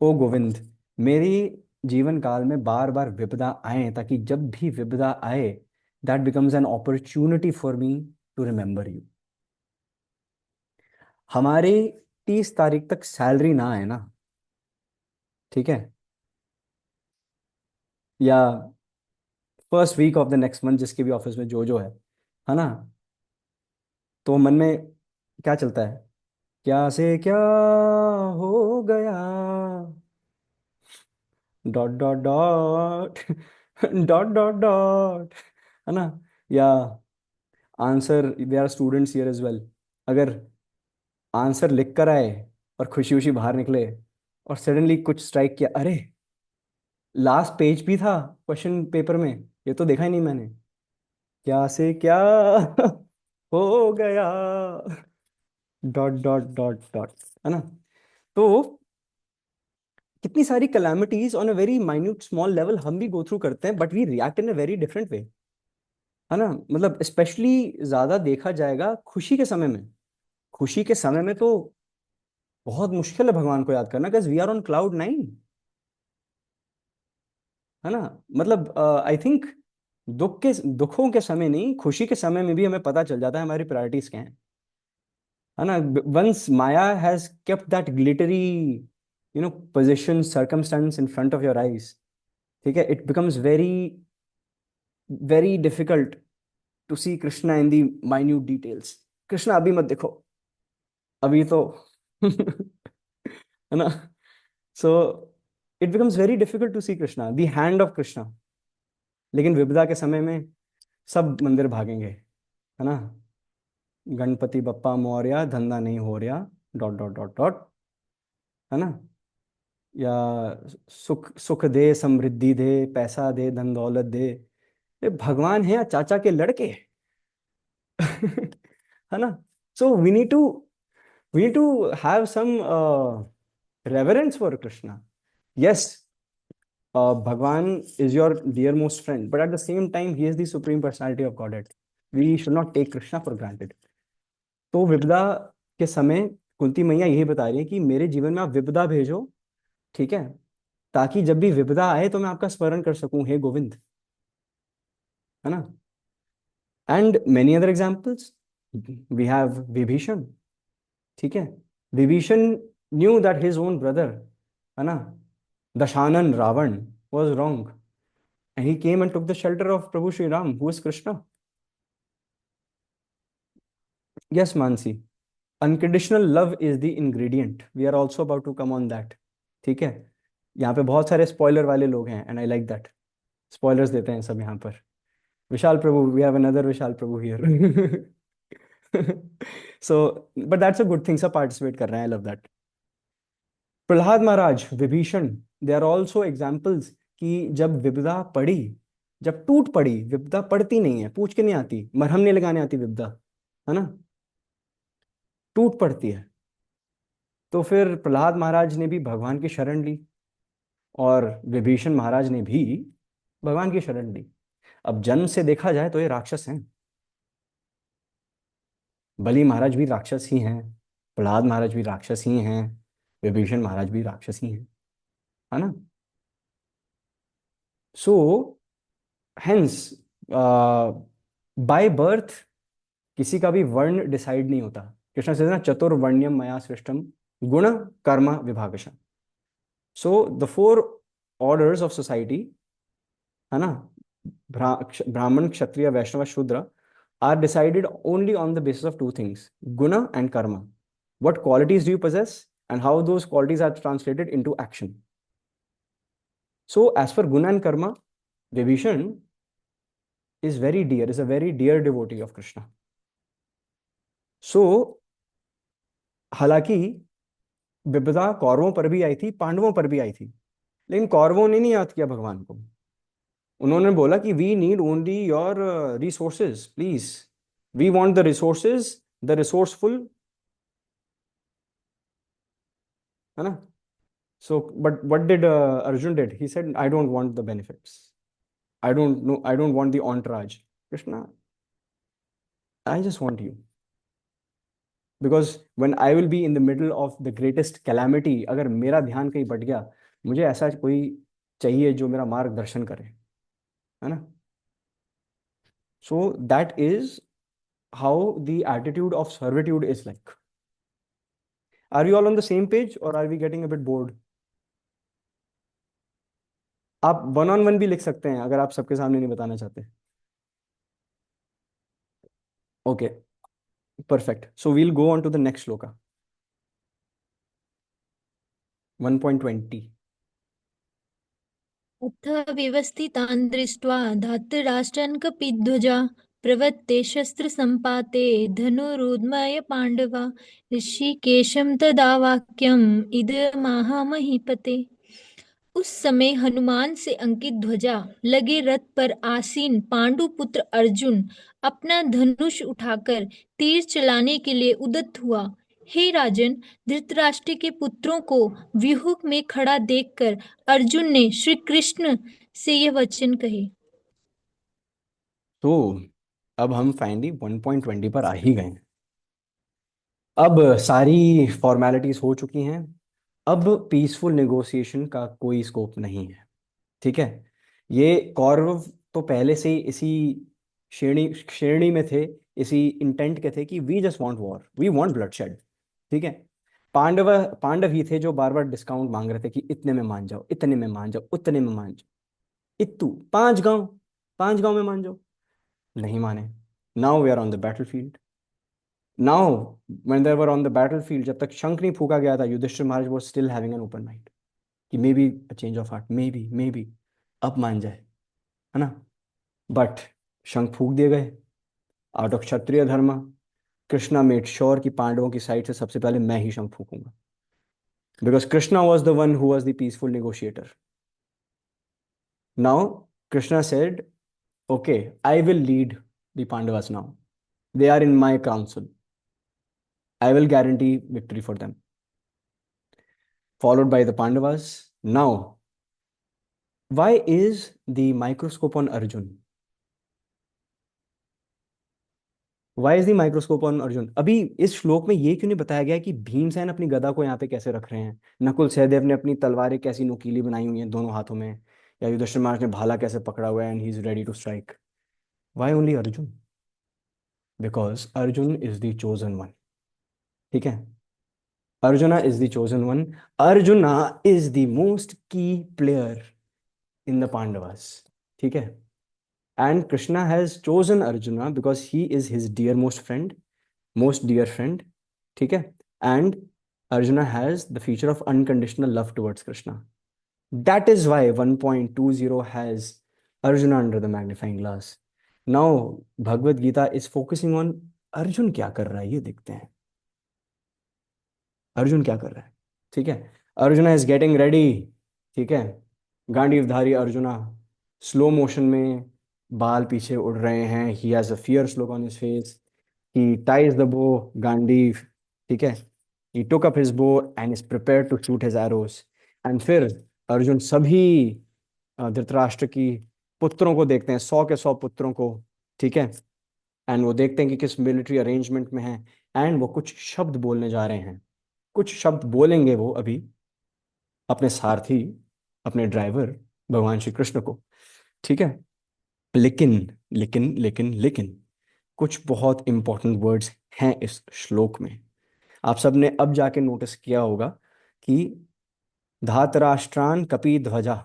ओ गोविंद, मेरी जीवन काल में बार बार विपदा आए, ताकि जब भी विपदा आए, that becomes an opportunity for me to remember you. हमारे 30 तारीख तक सैलरी ना आए ना, ठीक है, या first week of the next month, जिसके भी ऑफिस में जो है ना, तो मन में क्या चलता है? क्या से क्या हो गया, dot dot dot, dot dot dot, है ना? या answer, there are students here as well, अगर आंसर लिख कर आए और खुशी खुशी बाहर निकले, और सडनली कुछ स्ट्राइक किया, अरे लास्ट पेज भी था क्वेश्चन पेपर में, ये तो देखा ही नहीं मैंने, क्या से क्या हो गया, डॉट डॉट डॉट डॉट, है ना। तो कितनी सारी calamities on a very minute small level हम भी गो थ्रू करते हैं, but we react in a very different way, है ना। मतलब स्पेशली ज्यादा देखा जाएगा खुशी के समय में। खुशी के समय में तो बहुत मुश्किल है भगवान को याद करना, because we are on cloud 9, है ना। मतलब आई थिंक दुखों के समय नहीं, खुशी के समय में भी हमें पता चल जाता है हमारी प्रायोरिटीज क्या है ना। Once Maya has kept that glittery position circumstance in front of your eyes, ठीक है, it becomes very very difficult to see Krishna in the minute details. Krishna अभी मत देखो, अभी तो है ना। So it becomes very difficult to see Krishna, the hand of Krishna. लेकिन विपदा के समय में सब मंदिर भागेंगे, है ना। गणपति बप्पा मोरया, धंधा नहीं हो रहा, डॉट डॉट डॉट डॉट, है ना। या सुख सुख दे, समृद्धि दे, पैसा दे, धन दौलत दे, ये भगवान है या चाचा के लड़के? है ना। So we need to have some reverence for Krishna. Yes, Bhagwan is your dear most friend, but at the same time, he is the supreme personality of Godhead. We should not take Krishna for granted. तो विपदा के समय कुंती मैया यही बता रही है कि मेरे जीवन में आप विपदा भेजो, ठीक है, ताकि जब भी विपदा आए तो मैं आपका स्मरण कर सकूं, हे गोविंद, है ना। And many other examples, we have Vibhishan, ठीक है। Vibhishan knew that his own brother, है ना, Dashanan Ravan was wrong, and he came and took the shelter of Prabhu Sri Ram, who is Krishna. Yes, Mansi, unconditional love is the ingredient. We are also about to come on that. ठीक है, यहाँ पे बहुत सारे स्पॉइलर वाले लोग हैं, and I like that. Spoilers देते हैं सब यहाँ पर। Vishal Prabhu, we have another Vishal Prabhu here. So but that's a good thing, सब पार्टिसिपेट कर रहे हैं, I love that. Prahlad Maharaj, Vibhishan, they are also examples कि जब विपदा पड़ी, जब टूट पड़ी, विपदा पड़ती नहीं है, पूछ के नहीं आती, मरहम नहीं लगाने आती विपदा, है ना, टूट पड़ती है। तो फिर प्रहलाद महाराज ने भी भगवान की शरण ली, और विभीषण महाराज ने भी भगवान की शरण ली। अब जन्म से देखा जाए तो ये राक्षस हैं। बलि महाराज भी राक्षस ही हैं, प्रहलाद महाराज भी राक्षस ही हैं, विभीषण महाराज भी राक्षस ही हैं, है ना। सो हेंस बाय बर्थ किसी का भी वर्ण डिसाइड नहीं होता। कृष्ण से ना, चतुर्वर्ण्यम मया सृष्टम गुण कर्म विभागशः। So the 4 orders of society, है ना, Brahmin Kshatriya Vaishnava Shudra, are decided only on the basis of 2 things, guna and karma. what qualities do you possess and how those qualities are translated into action. So as for guna and karma, Vibhishan is very dear, is a very dear devotee of Krishna. So हालांकि विपदा कौरवों पर भी आई थी, पांडवों पर भी आई थी, लेकिन कौरवों ने नहीं याद किया भगवान को। उन्होंने बोला कि we need only your resources, please, we want the resources, the resourceful, है ना। So but what did Arjun did, he said I don't want the benefits, I don't know, I don't want the entourage. Krishna, I just want you. Because when I will be in the middle of the greatest calamity, अगर मेरा ध्यान कहीं भट गया, मुझे ऐसा कोई चाहिए जो मेरा मार्गदर्शन करे, है ना। So that is how the attitude of servitude is like. Are you all on the same page or are we getting a bit bored? आप 1-on-1 भी लिख सकते हैं अगर आप सबके सामने नहीं बताना चाहते। Okay, perfect. So we'll go on to the next shloka. 1.20. अथ व्यवस्थितान् दृष्ट्वा धातराष्ट्रान् कपिध्वजा प्रवृत्ते शस्त्रसम्पाते धनुरुद्यम्य पाण्डवा ऋषिकेशं तदा वाक्यम् इदमाह महीपते। उस समय हनुमान से अंकित ध्वजा लगे रथ पर आसीन पांडु पुत्र अर्जुन अपना धनुष उठाकर तीर चलाने के लिए उद्यत हुआ। हे राजन, धृतराष्ट्र के पुत्रों को व्यूह में खड़ा देखकर अर्जुन ने श्री कृष्ण से यह वचन कहे। तो अब हम फाइनली 1.20 पर आ ही गए हैं। अब सारी फॉर्मेलिटीज हो चुकी हैं। अब पीसफुल नेगोशिएशन का कोई स्कोप नहीं है। ठीक है, ये कौरव तो पहले से ही इसी श्रेणी श्रेणी में थे, इसी इंटेंट के थे कि we just want war, we want bloodshed. ठीक है, पांडव ही थे जो बार बार डिस्काउंट मांग रहे थे कि इतने में मान जाओ, इतने में मान जाओ, उतने में मान जाओ, इतू 5 गांव, 5 गांव में मान जाओ। नहीं माने। Now we are on the battlefield. Now when they were on the battlefield, जब तक शंख नहीं फूका गया था, Yudhishthira Maharaj was still having an open mind कि may be a change of heart, may be अब मान जाए, है ना। बट शंख फूक दिए गए आउट ऑफ क्षत्रिय धर्म। कृष्णा मेड श्योर कि पांडवों की साइड से सबसे पहले मैं ही शंख फूकूंगा, because Krishna was the one who was the peaceful negotiator. Now Krishna said, okay, I will lead the Pandavas now, they are in my council, I will guarantee victory for them, followed by the Pandavas. Now, why is the microscope on Arjun? Why is the microscope on Arjun? अभी इस श्लोक में ये क्यों नहीं बताया गया कि भीमसेन अपनी गदा को यहाँ पे कैसे रख रहे हैं, नकुल सहदेव ने अपनी तलवारें कैसी नुकीली बनाई हुई हैं दोनों हाथों में, या युधिष्ठिर महाराज ने भाला कैसे पकड़ा हुआ है and he is ready to strike? Why only Arjun? Because Arjun is the chosen one. ठीक है, Arjuna is the chosen one. Arjuna is the most key player in the Pandavas. ठीक है, and Krishna has chosen Arjuna because he is his dearmost friend, most dear friend. ठीक है, and Arjuna has the feature of unconditional love towards Krishna. That is why 1.20 has Arjuna under the magnifying glass. Now Bhagavad Gita is focusing on Arjun क्या कर रहा है, ये देखते हैं अर्जुन क्या कर रहा है। ठीक है, अर्जुना इज गेटिंग रेडी। ठीक है, गांडीवधारी अर्जुना स्लो मोशन में बाल पीछे उड़ रहे हैं, he has a fierce look on his face, he ties the bow Gandiva. ठीक है, he took up his bow and is prepared to shoot his arrows. एंड फिर अर्जुन सभी धृतराष्ट्र की पुत्रों को देखते हैं, 100 के 100 पुत्रों को। ठीक है, एंड वो देखते हैं कि किस मिलिट्री अरेंजमेंट में है, एंड वो कुछ शब्द बोलने जा रहे हैं, कुछ शब्द बोलेंगे वो अभी अपने सारथी, अपने ड्राइवर भगवान श्री कृष्ण को। ठीक है, लेकिन लेकिन लेकिन लेकिन कुछ बहुत इंपॉर्टेंट वर्ड्स हैं इस श्लोक में। आप सबने अब जाके नोटिस किया होगा कि धातराष्ट्रान कपि ध्वजा,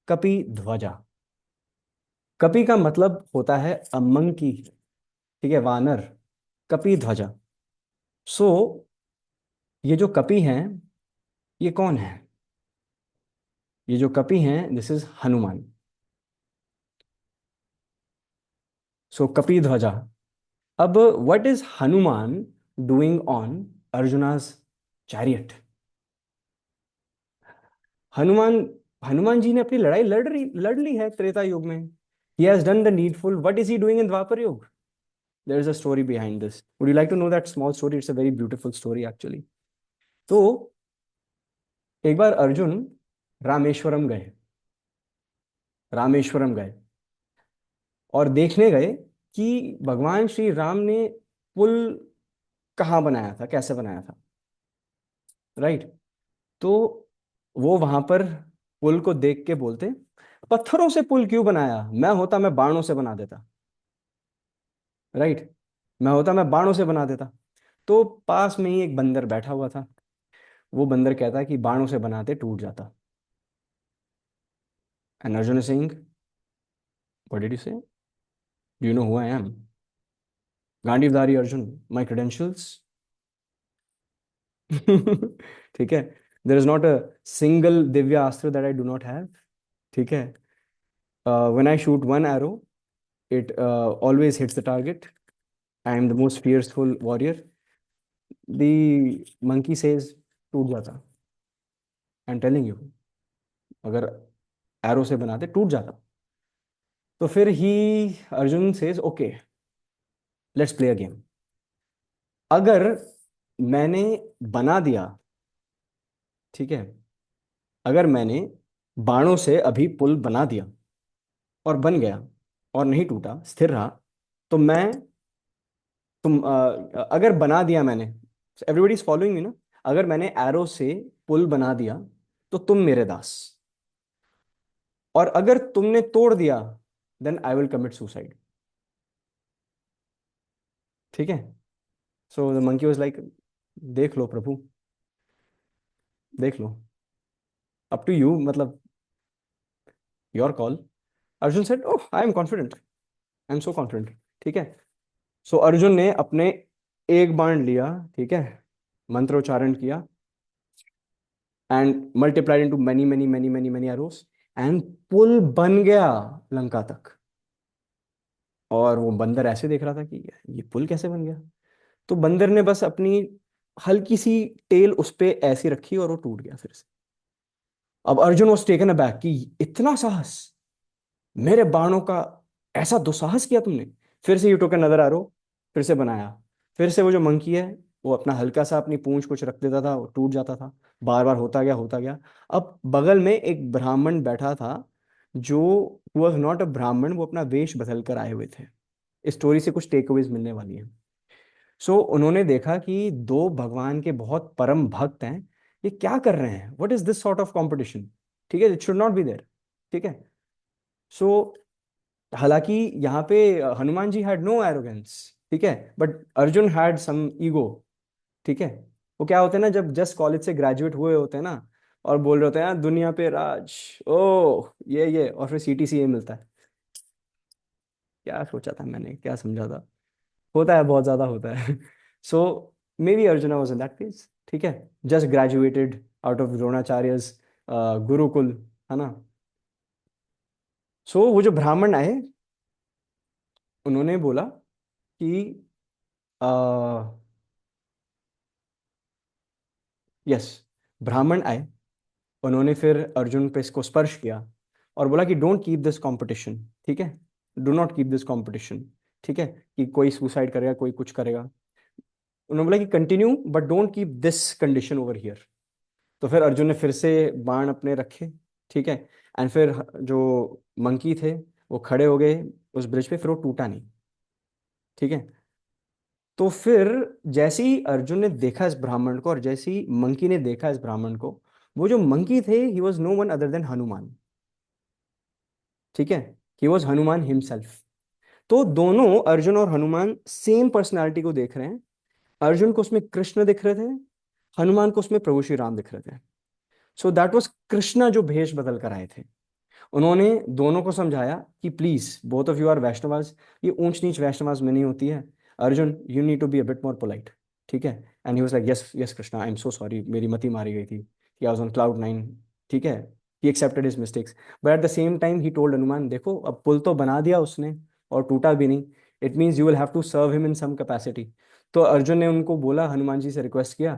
कपि ध्वजा, कपि का मतलब होता है अमंकी। ठीक है, वानर, कपि ध्वजा। सो ये जो कपि हैं, ये कौन है? ये जो कपि हैं, दिस इज हनुमान। सो कपि ध्वजा। अब what is Hanuman doing on Arjuna's chariot? Hanuman Hanuman ji ने अपनी लड़ाई लड़ ली है त्रेता युग में। He has done the needful. What is he doing in Dwapara Yuga? There is a story behind this. Would you like to know that small story? It's a very beautiful story actually. तो एक बार अर्जुन रामेश्वरम गए, रामेश्वरम गए और देखने गए कि भगवान श्री राम ने पुल कहाँ बनाया था, कैसे बनाया था। राइट, तो वो वहां पर पुल को देख के बोलते, पत्थरों से पुल क्यों बनाया, मैं होता मैं बाणों से बना देता। राइट, मैं होता मैं बाणों से बना देता। तो पास में ही एक बंदर बैठा हुआ था, वो बंदर कहता है कि बाणों से बनाते टूट जाता। And Arjun Singh, what did you say? Do you know who I am? Gandivadhari Arjun, my credentials. ठीक है, there is not a single divya astra that I do not have. ठीक है, when I shoot one arrow, it always hits the target. I am the most fearful warrior. The monkey says टूट जाता। आई एम टेलिंग यू, अगर एरो से बनाते टूट जाता। तो फिर he Arjun says okay, let's play a game. अगर मैंने बना दिया, ठीक है, अगर मैंने बाणों से अभी पुल बना दिया और बन गया और नहीं टूटा, स्थिर रहा, तो मैं अगर बना दिया मैंने, एवरीबडी इज फॉलोइंग मी ना, अगर मैंने एरो से पुल बना दिया तो तुम मेरे दास, और अगर तुमने तोड़ दिया then I will commit suicide. ठीक है। So the monkey was like, देख लो प्रभु, देख लो, अप टू यू, मतलब your call. Arjun said oh I am confident, I am so confident. ठीक है। सो अर्जुन ने अपने एक बाण लिया, ठीक है, मंत्रोच्चारण किया, and multiplied into many many many many many arrows, and पुल बन गया लंका तक। और वो बंदर ऐसे देख रहा था कि ये पुल कैसे बन गया। तो बंदर ने बस अपनी हल्की सी टेल उस पे ऐसी रखी और वो टूट गया फिर से। अब अर्जुन वॉज टेकन अबैक कि इतना साहस, मेरे बाणों का ऐसा दुस्साहस किया तुमने। फिर से यू टुक अनदर एरो, फिर से बनाया, फिर से वो जो मंकी है वो अपना हल्का सा अपनी पूंछ कुछ रख देता था, वो टूट जाता था, बार बार होता गया होता गया। अब बगल में एक ब्राह्मण बैठा था, जो वॉज नॉट अ ब्राह्मण, वो अपना वेश बदल कर आए हुए थे। इस स्टोरी से कुछ टेकअवेज मिलने वाली है। सो उन्होंने देखा कि दो भगवान के बहुत परम भक्त हैं, ये क्या कर रहे हैं, what is this sort of competition. ठीक है, it should not be there. ठीक है। सो हालांकि यहाँ पे Hanuman ji had no arrogance, ठीक है, but Arjun had some ego. ठीक है। वो क्या होते हैं ना, जब जस्ट कॉलेज से ग्रेजुएट हुए होते हैं ना, और बोल रहे होते हैं "हाँ, दुनिया पे राज, ओ ये", और फिर CTCA मिलता है। क्या सोचा था मैंने, क्या समझा था, होता है, बहुत ज्यादा होता है। So maybe Arjuna was in that case. ठीक है। Just graduated out of Dronacharya's gurukul, है ना। सो वो जो ब्राह्मण आए, उन्होंने बोला कि यस, ब्राह्मण आए, उन्होंने फिर अर्जुन पे इसको स्पर्श किया और बोला कि डोंट कीप दिस कंपटीशन। ठीक है, do not keep this competition. ठीक है, कि कोई सुसाइड करेगा, कोई कुछ करेगा। उन्होंने बोला कि continue but don't keep this condition over here. तो फिर अर्जुन ने फिर से बाण अपने रखे। ठीक है। एंड फिर जो मंकी थे वो खड़े हो गए उस ब्रिज पे, फिर वो टूटा नहीं। ठीक है। तो फिर जैसे ही अर्जुन ने देखा इस ब्राह्मण को और जैसे ही मंकी ने देखा इस ब्राह्मण को, वो जो मंकी थे he was no one other than Hanuman. ठीक है। He was Hanuman himself. तो दोनों अर्जुन और हनुमान सेम पर्सनालिटी को देख रहे हैं। अर्जुन को उसमें कृष्ण दिख रहे थे, हनुमान को उसमें प्रभु श्री राम दिख रहे थे। सो दैट वॉज कृष्णा जो भेष बदल कर आए थे। उन्होंने दोनों को समझाया कि please both of you are Vaishnavas, ये ऊंच नीच वैष्णवास में नहीं होती है। Arjun you need to be a bit more polite. ठीक है। And he was like yes yes Krishna, I am so sorry, मेरी मति मारी गई थी, he was on cloud nine. ठीक है। He accepted his mistakes, but at the same time he told Hanuman, देखो अब पुल तो बना दिया उसने और टूटा भी नहीं, it means you will have to serve him in some capacity. तो अर्जुन ने उनको बोला, हनुमान जी से रिक्वेस्ट किया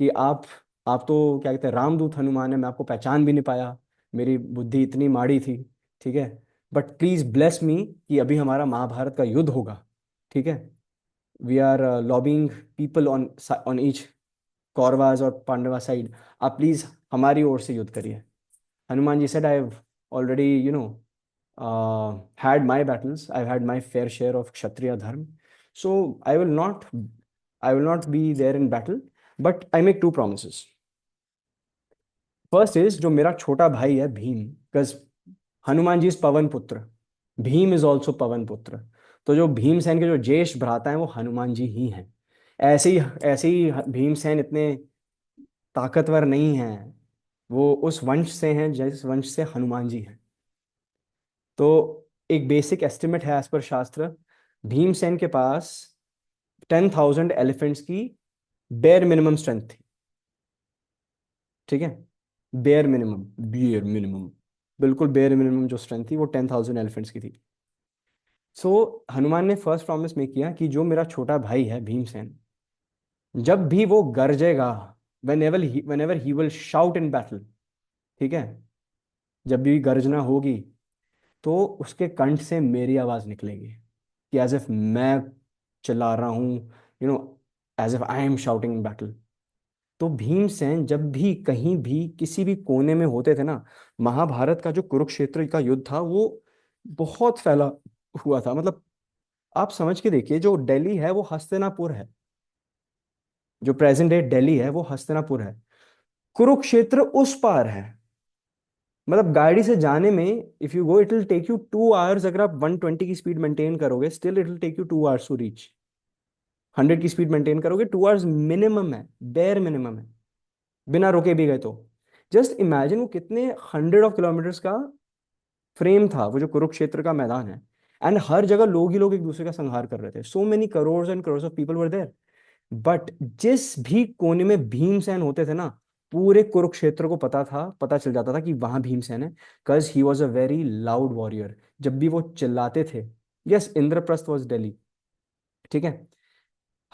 कि आप तो क्या कहते हैं रामदूत हनुमान है, मैं आपको पहचान भी नहीं पाया, मेरी बुद्धि इतनी माड़ी थी। ठीक है। बट प्लीज ब्लेस मी कि अभी हमारा महाभारत का युद्ध होगा। ठीक है। We are lobbying people on on each, Kauravas और पांडवा साइड, आप प्लीज हमारी ओर से युद्ध करिए। Hanuman ji said I have already had my battles, I've had my fair share of kshatriya dharma, so I will not be there in battle, but I make two promises. First is, जो मेरा छोटा भाई है Bhim, because Hanuman ji is Pavan putra, Bhim is also पवन पुत्र, तो जो भीमसेन के जो ज्येष्ठ भ्राता हैं वो हनुमान जी ही हैं। ऐसे ही भीमसेन इतने ताकतवर नहीं हैं, वो उस वंश से हैं जिस वंश से हनुमान जी हैं। तो एक बेसिक एस्टिमेट है एज पर शास्त्र, भीमसेन के पास 10,000 एलिफेंट्स की बेयर मिनिमम स्ट्रेंथ थी। ठीक है। बेयर मिनिमम, बिल्कुल बेयर मिनिमम जो स्ट्रेंथ थी वो 10,000 एलिफेंट्स की थी। सो हनुमान ने फर्स्ट प्रॉमिस में किया कि जो मेरा छोटा भाई है भीमसेन, जब भी वो गरजेगा, whenever he will shout in battle, ठीक है, जब भी गर्जना होगी तो उसके कंठ से मेरी आवाज निकलेगी, कि एज इफ मैं चिल्ला रहा हूँ, as if I am shouting in battle. तो भीमसेन जब भी कहीं भी किसी भी कोने में होते थे ना, महाभारत का जो कुरुक्षेत्र का युद्ध था वो बहुत फैला हुआ था। मतलब आप समझ के देखिए, जो दिल्ली है वो हस्तिनापुर है, जो प्रेजेंट डे दिल्ली है वो हस्तिनापुर है, कुरुक्षेत्र उस पार है। मतलब गाड़ी से जाने में, if you go it will take you 2 hours, अगर आप 120 की स्पीड मेंटेन करोगे still it will take you 2 hours to reach. 100 की स्पीड मेंटेन करोगे 2 आवर्स मिनिमम है, बेयर मिनिमम है, बिना रुके भी गए तो। जस्ट इमेजिन वो कितने 100 ऑफ किलोमीटर्स का फ्रेम था वो जो कुरुक्षेत्र का मैदान है। एंड हर जगह लोग ही लोग एक दूसरे का संहार कर रहे थे, so many crore and crore of people were there. But जिस भी कोने में भीमसेन होते थे ना, पूरे कुरुक्षेत्र को पता चल जाता था कि वहां भीमसेन है, because he was a very loud warrior. जब भी वो चिल्लाते थे, यस, इंद्रप्रस्थ वॉज दिल्ली, ठीक है,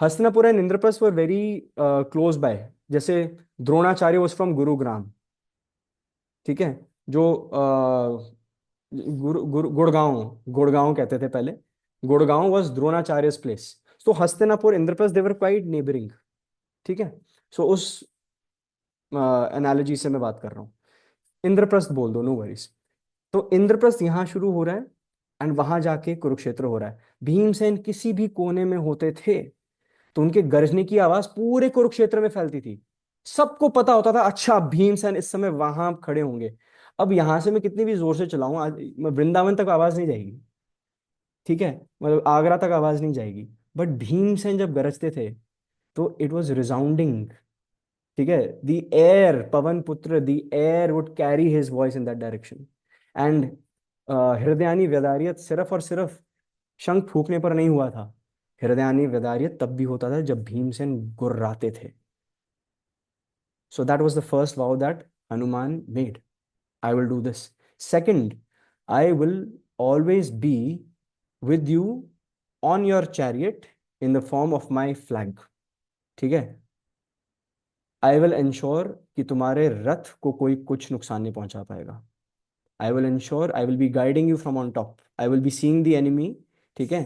Hastinapur and Indraprastha were very close by. जैसे द्रोणाचार्य वॉज फ्रॉम गुरुग्राम, ठीक है, जो गुड़गांव, गुड़गांव कहते थे पहले, गुड़गांव वॉज द्रोणाचार्य प्लेस। तो हस्तिनापुर, इंद्रप्रस्थ, देवर क्वाइट नेबरिंग, ठीक है। सो उस एनालॉजी से मैं बात कर रहा हूँ। इंद्रप्रस्थ बोल दो, नो वरीज। तो इंद्रप्रस्थ यहाँ शुरू हो रहा है एंड वहां जाके कुरुक्षेत्र हो रहा है। भीमसेन किसी भी कोने में होते थे तो उनके गरजने की आवाज पूरे कुरुक्षेत्र में फैलती थी। सबको पता होता था, अच्छा भीमसेन इस समय वहां खड़े होंगे। अब यहां से मैं कितनी भी जोर से चलाऊं, आज मैं वृंदावन तक आवाज नहीं जाएगी, ठीक है, मतलब आगरा तक आवाज नहीं जाएगी। बट भीमसेन जब गरजते थे तो इट वॉज रिसाउंडिंग, ठीक है, the air, Pavan putra, the air would carry his voice in that direction. And हृदयानी व्यदारियत सिर्फ और सिर्फ शंख फूकने पर नहीं हुआ था, हृदयानी व्यदारियत तब भी होता था जब भीमसेन गुर्राते थे। सो that was the first wow that Hanuman made, I will do this. Second, I will always be with you on your chariot in the form of my flag, ठीक है, आई विल इंश्योर कि तुम्हारे रथ को कोई कुछ नुकसान नहीं पहुंचा पाएगा। I will ensure, I will be guiding you from on top, I will be seeing the enemy, ठीक है,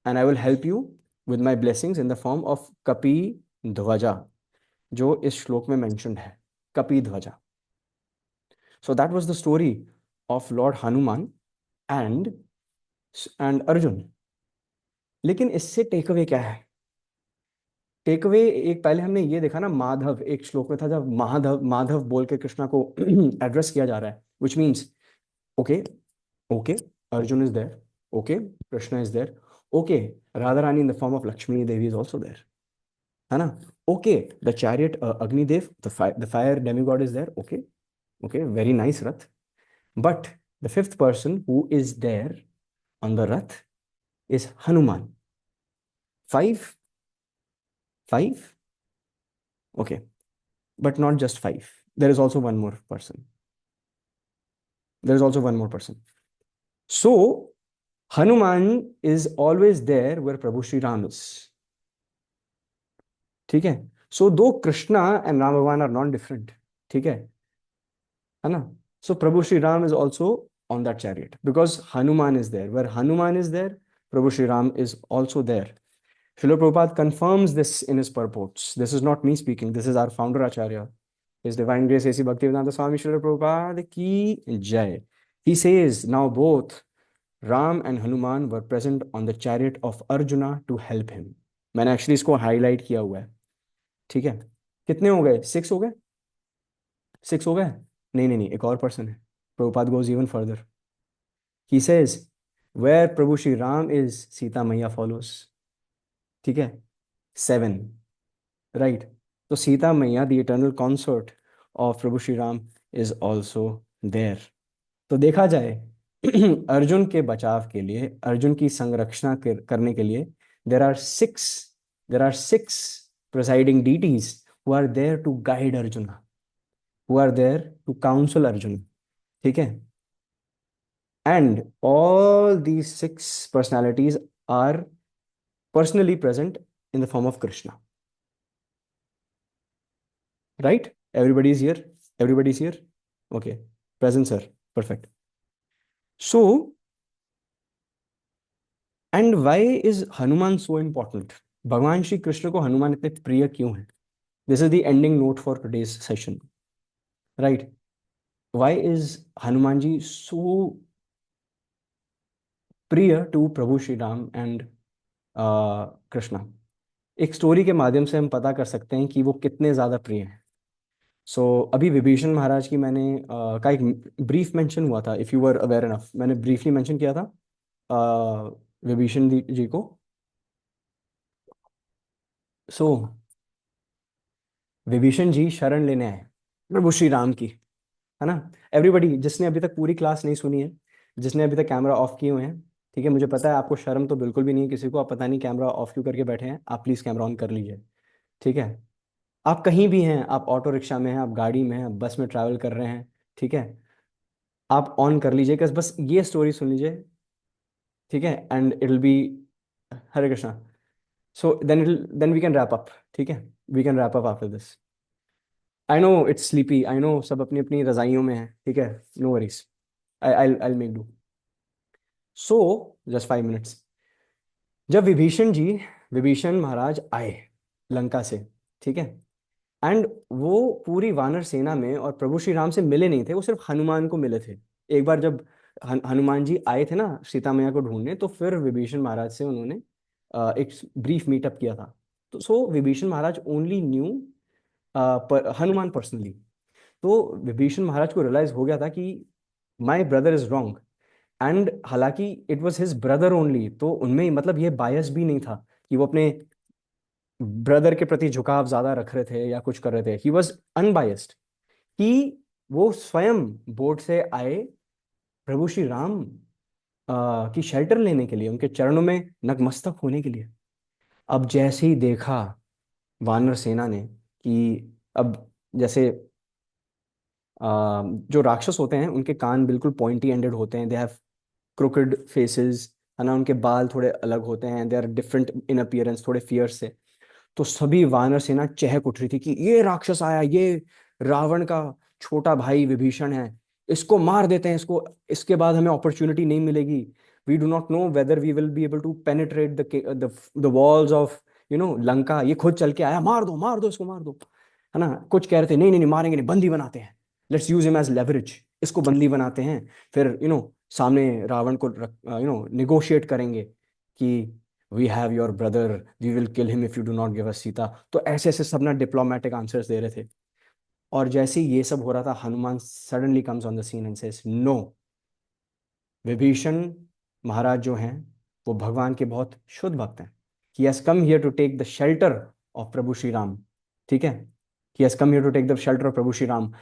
and I will help you with my blessings in the form of कपी ध्वजा, जो इस श्लोक में मेंशन्ड है, कपी ध्वजा। सो that was the story of Lord Hanuman and Arjun. लेकिन इससे टेक अवे क्या है? टेक अवे, एक पहले हमने ये देखा ना, माधव एक श्लोक में था, जब माधव माधव बोल के कृष्णा को एड्रेस किया जा रहा है, which means okay, okay, Arjun is there, okay, Krishna is there, okay, Radha Rani in the form of Lakshmi Devi is also there, है ना, okay, the chariot Agnidev, the fire demigod is there, okay, okay, very nice rath. But the fifth person who is there on the rath is Hanuman. Five? Five? Okay. But not just five. There is also one more person. There is also one more person. So, Hanuman is always there where Prabhu Sri Ram is. ठीक है? So, though Krishna and Ram Bhagwan are non-different, ठीक है ना? So, Prabhu Sri Ram is also on that chariot because Hanuman is there. Where Hanuman is there, Prabhu Sri Ram is also there. Srila Prabhupada confirms this in his purports. This is not me speaking. This is our founder Acharya. His Divine Grace A.C. Bhaktivedanta Swami Srila Prabhupada ki jai. He says, now both Ram and Hanuman were present on the chariot of Arjuna to help him. मैंने एक्चुअली इसको हाईलाइट किया हुआ है, ठीक है। कितने हो गए? 6 हो गए? 6 हो गए? नहीं नहीं नहीं, एक और पर्सन है। Prabhupada goes even further. He says, where Prabhu Shri Ram is, Sita Maiya follows. ठीक है, 7, राइट। तो सीता मैया, the eternal consort of Prabhu Shri Ram, is also there. तो देखा जाए अर्जुन के बचाव के लिए, अर्जुन की संरक्षणा करने के लिए, there are six presiding deities who are there to guide Arjun, who are there to counsel Arjun, ठीक है। And all these 6 personalities are personally present in the form of Krishna. Right? Everybody is here. Everybody is here. Okay, present sir, perfect. So and why is Hanuman so important? भगवान श्री कृष्ण को हनुमान इतने प्रिय क्यों है? This is the ending note for today's session, right? Why is Hanuman ji so priya to Prabhu Shri Ram and Krishna? एक स्टोरी के माध्यम से हम पता कर सकते हैं कि वो कितने ज्यादा प्रिय हैं. अभी विभीषण महाराज की मैंने का एक ब्रीफ मेंशन हुआ था, if you were aware enough. मैंने ब्रीफली मेंशन किया था विभीषण जी को. सो विभीषण जी शरण लेने आए प्रभु श्री राम की, है ना? एवरीबडी जिसने अभी तक पूरी क्लास नहीं सुनी है, जिसने अभी तक कैमरा ऑफ किए हुए हैं, ठीक है, मुझे पता है आपको शर्म तो बिल्कुल भी नहीं है किसी को, आप पता नहीं कैमरा ऑफ क्यों करके बैठे हैं. आप प्लीज कैमरा ऑन कर लीजिए, ठीक है? आप कहीं भी हैं, आप ऑटो रिक्शा में हैं, आप गाड़ी में हैं, आप बस में ट्रैवल कर रहे हैं, ठीक है, आप ऑन कर लीजिए, बस ये स्टोरी सुन लीजिए, ठीक है? And it will be Hare Krishna. So then we can wrap up, ठीक है? We can wrap up after this. I know it's sleepy, I know सब अपनी अपनी रजाइयों में है, ठीक है? No worries, I make do. So just 5 minutes. जब विभीषण महाराज आए लंका से, ठीक है, एंड वो पूरी वानर सेना में और प्रभु श्री राम से मिले नहीं थे, वो सिर्फ हनुमान को मिले थे. एक बार जब हनुमान जी आए थे ना सीता मैया को ढूंढने, तो फिर विभीषण महाराज से उन्होंने एक ब्रीफ मीटअप किया था. तो so Vibhishan Maharaj only knew Hanuman personally. तो विभीषण महाराज को रियलाइज हो गया था कि my brother is wrong. And हालांकि it was his brother only, तो उनमें मतलब ये बायस भी नहीं था कि वो अपने ब्रदर के प्रति झुकाव ज्यादा रख रहे थे या कुछ कर रहे थे. ही वॉज अनबायस्ड कि वो स्वयं बोट से आए प्रभु श्री राम की शेल्टर लेने के लिए, उनके चरणों में नतमस्तक होने के लिए. अब जैसे ही देखा वानर सेना ने कि अब जैसे जो राक्षस होते हैं उनके कान बिल्कुल पॉइंटी एंडेड होते हैं, दे हैव क्रोकेड फेसेस, है ना, उनके बाल थोड़े अलग होते हैं, they are different in appearance, थोड़े फियर्स से. तो सभी वानर सेना चहक उठ रही थी कि ये राक्षस आया, ये रावण का छोटा भाई विभीषण है, इसको मार देते हैं, इसको, इसके बाद हमें अपॉर्चुनिटी नहीं मिलेगी. We do not know whether we will be able to penetrate the walls of Lanka. ये खुद चल के आया, मार दो इसको, मार दो, है ना? कुछ कह रहे थे नहीं नहीं नहीं मारेंगे नहीं, बंदी बनाते हैं, let's use him as leverage, इसको बंदी बनाते हैं, फिर सामने रावण को निगोशिएट करेंगे कि we have your brother, we will kill him if you do not give us Sita. तो ऐसे ऐसे सब ना डिप्लोमेटिक आंसर्स दे रहे थे. और जैसे ही ये सब हो रहा था, Hanuman suddenly comes on the scene and says no. Vibhishan Maharaj जो हैं वो भगवान के बहुत शुद्ध भक्त हैं. He has come here to take the shelter of Prabhu Shri Ram, ठीक है? He has come here to take the shelter of Prabhu Shri Ram.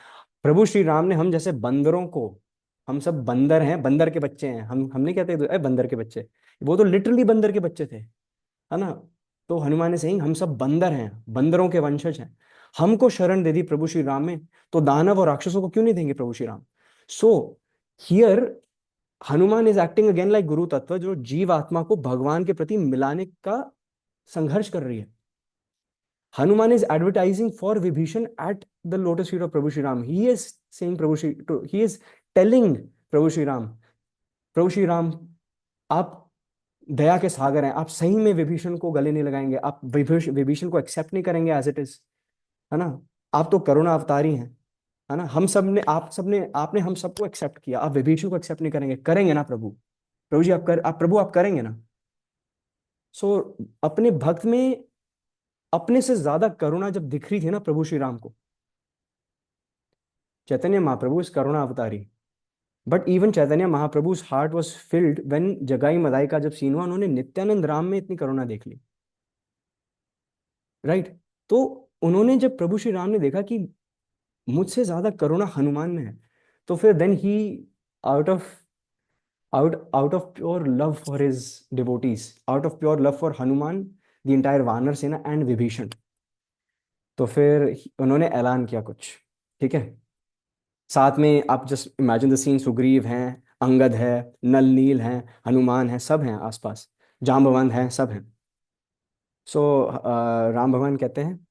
Prabhu Shri Ram ने हम जैसे बंदरों को, हम सब बंदर हैं, बंदर के बच्चे हैं, हम नहीं कहते बंदर के बच्चे, वो तो लिटरली बंदर के बच्चे थे, है ना? तो हनुमान ने सही, हम सब बंदर हैं, बंदरों के वंशज हैं, हमको शरण दे दी प्रभु श्री राम में, तो दानव और राक्षसों को क्यों नहीं देंगे Prabhu Shri Ram? So here Hanuman is acting again like guru tattva, जो जीव आत्मा को भगवान के प्रति मिलाने का संघर्ष कर रही है. Hanuman is advertising for Vibhishan at the lotus feet of Prabhu Shri Ram. He is saying he is telling Prabhu Shri Ram, आप दया के सागर हैं, आप सही में विभीषण को गले नहीं लगाएंगे, आप विभीषण को एक्सेप्ट नहीं करेंगे एज इट इज, है ना? आप तो करुणा अवतारी हैं, है ना? हम सब ने, आप सब ने, आपने हम सबको एक्सेप्ट किया, आप विभीषण को एक्सेप्ट नहीं करेंगे ना प्रभु? प्रभु जी आप करेंगे ना? सो अपने भक्त में अपने से ज्यादा करुणा जब दिख रही थी ना प्रभु श्री राम को, चैतन्य महाप्रभु इस करुणा अवतारी, but even Chaitanya Mahaprabhu heart was filled when जगाई मदाई का जब सीन हुआ, उन्होंने नित्यानंद राम में इतनी करुणा देख ली, राइट? तो उन्होंने जब प्रभु श्री राम ने देखा कि मुझसे ज्यादा करुणा हनुमान में है, तो फिर then he out of out of pure love for his devotees, out of pure love for Hanuman, the entire वानर सेना and विभीषण, तो फिर उन्होंने ऐलान किया कुछ, ठीक है? साथ में आप just imagine the scene, Sugriv हैं, अंगद है, नल नील हैं, हनुमान है, सब हैं आसपास, जाम्बवंत हैं, सब हैं. सो राम भगवान कहते हैं,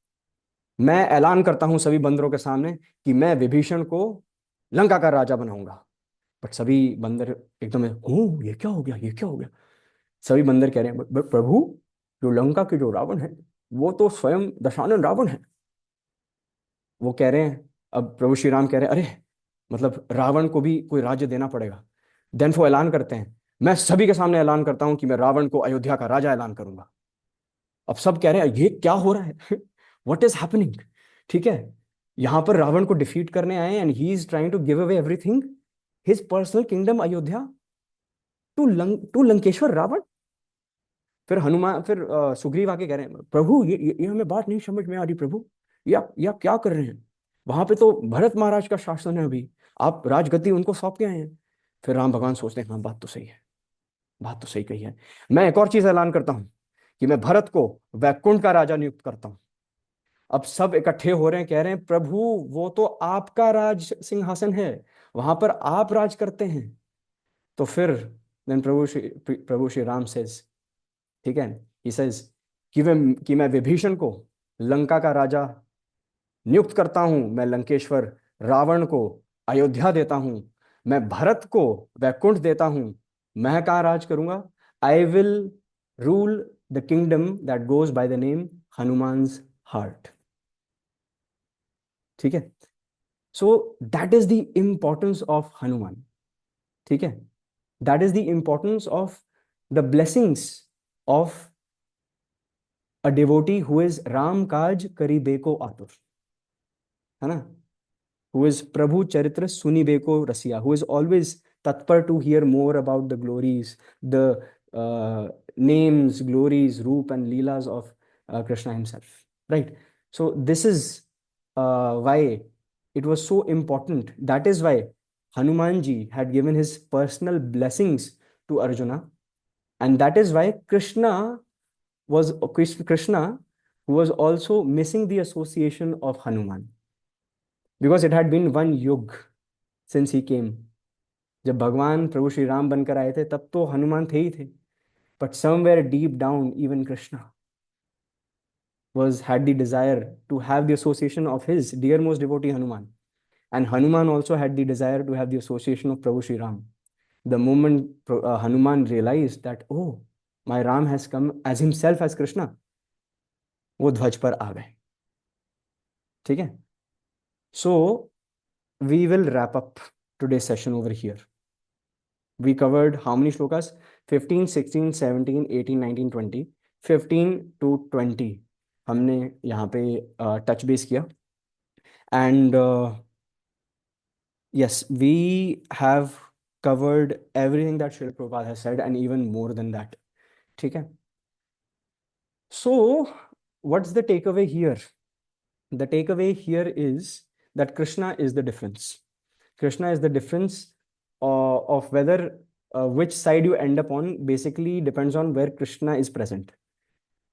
मैं ऐलान करता हूं सभी बंदरों के सामने कि मैं विभीषण को लंका का राजा बनाऊंगा। बट सभी बंदर एकदम ओ ये क्या हो गया, ये क्या हो गया। सभी बंदर कह रहे हैं "बट प्रभु, जो लंका के जो रावण है वो तो स्वयं दशानन रावण है"। वो कह रहे हैं, अब प्रभु श्री राम कह रहे हैं अरे मतलब रावण को भी कोई राज्य देना पड़ेगा। देन वो ऐलान करते हैं, मैं सभी के सामने ऐलान करता हूं कि मैं रावण को अयोध्या का राजा ऐलान करूंगा। अब सब कह रहे हैं ये क्या हो रहा है, व्हाट इज हैपनिंग। ठीक है, यहां पर रावण को डिफीट करने आए and he is trying to give away everything, his personal kingdom Ayodhya, to Lankeshwar Ravan. फिर हनुमान, फिर सुग्रीव आके कह रहे हैं प्रभु ये हमें बात नहीं समझ में आ रही प्रभु, ये आप क्या कर रहे हैं। वहां पे तो भरत महाराज का शासन है अभी, आप राजगद्दी उनको सौंप के आए हैं। फिर राम भगवान सोचते हैं हाँ बात तो सही है, बात तो सही कही है। मैं एक और चीज ऐलान करता हूं कि मैं भरत को वैकुंठ का राजा नियुक्त करता हूं। अब सब इकट्ठे हो रहे हैं, कह रहे हैं प्रभु वो तो आपका राज सिंहासन है, वहां पर आप राज करते हैं। तो फिर देन प्रभु श्री राम सेज, ठीक है, ही सेज कि मैं विभीषण को लंका का राजा नियुक्त करता हूं, मैं लंकेश्वर रावण को अयोध्या देता हूं, मैं भरत को वैकुंठ देता हूं। मैं कहाँ राज करूंगा, I will rule the kingdom that goes by the name Hanuman's heart. ठीक है, so that is the importance of Hanuman. ठीक है, that is the importance of the blessings of a devotee who is Ram काज करीबे को आतुर, है ना, who is Prabhu Charitra Sunibeko Rasiya, who is always tatpar to hear more about the glories, the names, glories, Roop and Leelas of Krishna himself. Right? So this is why it was so important. That is why Hanumanji had given his personal blessings to Arjuna. And that is why Krishna who was also missing the association of Hanuman, because it had been one yug since he came. जब भगवान प्रभु श्री राम बनकर आए थे तब तो हनुमान थे ही थे, but somewhere deep down even Krishna had the desire to have the association of his dearmost devotee Hanuman, and Hanuman also had the desire to have the association of Prabhu Shri Ram. The moment Hanuman realized that oh, my Ram has come as himself as Krishna, वो ध्वज पर आ गए। ठीक है, so we will wrap up today's session over here. We covered how many shlokas? 15, 16, 17, 18, 19, 20. 15 to 20 हमने यहाँ पे टच बेस किया, and yes, we have covered everything that Srila Prabhupada has said and even more than that. ठीक है, so what's the takeaway here? The takeaway here is that Krishna is the difference. Krishna is the difference of whether which side you end up on basically depends on where Krishna is present,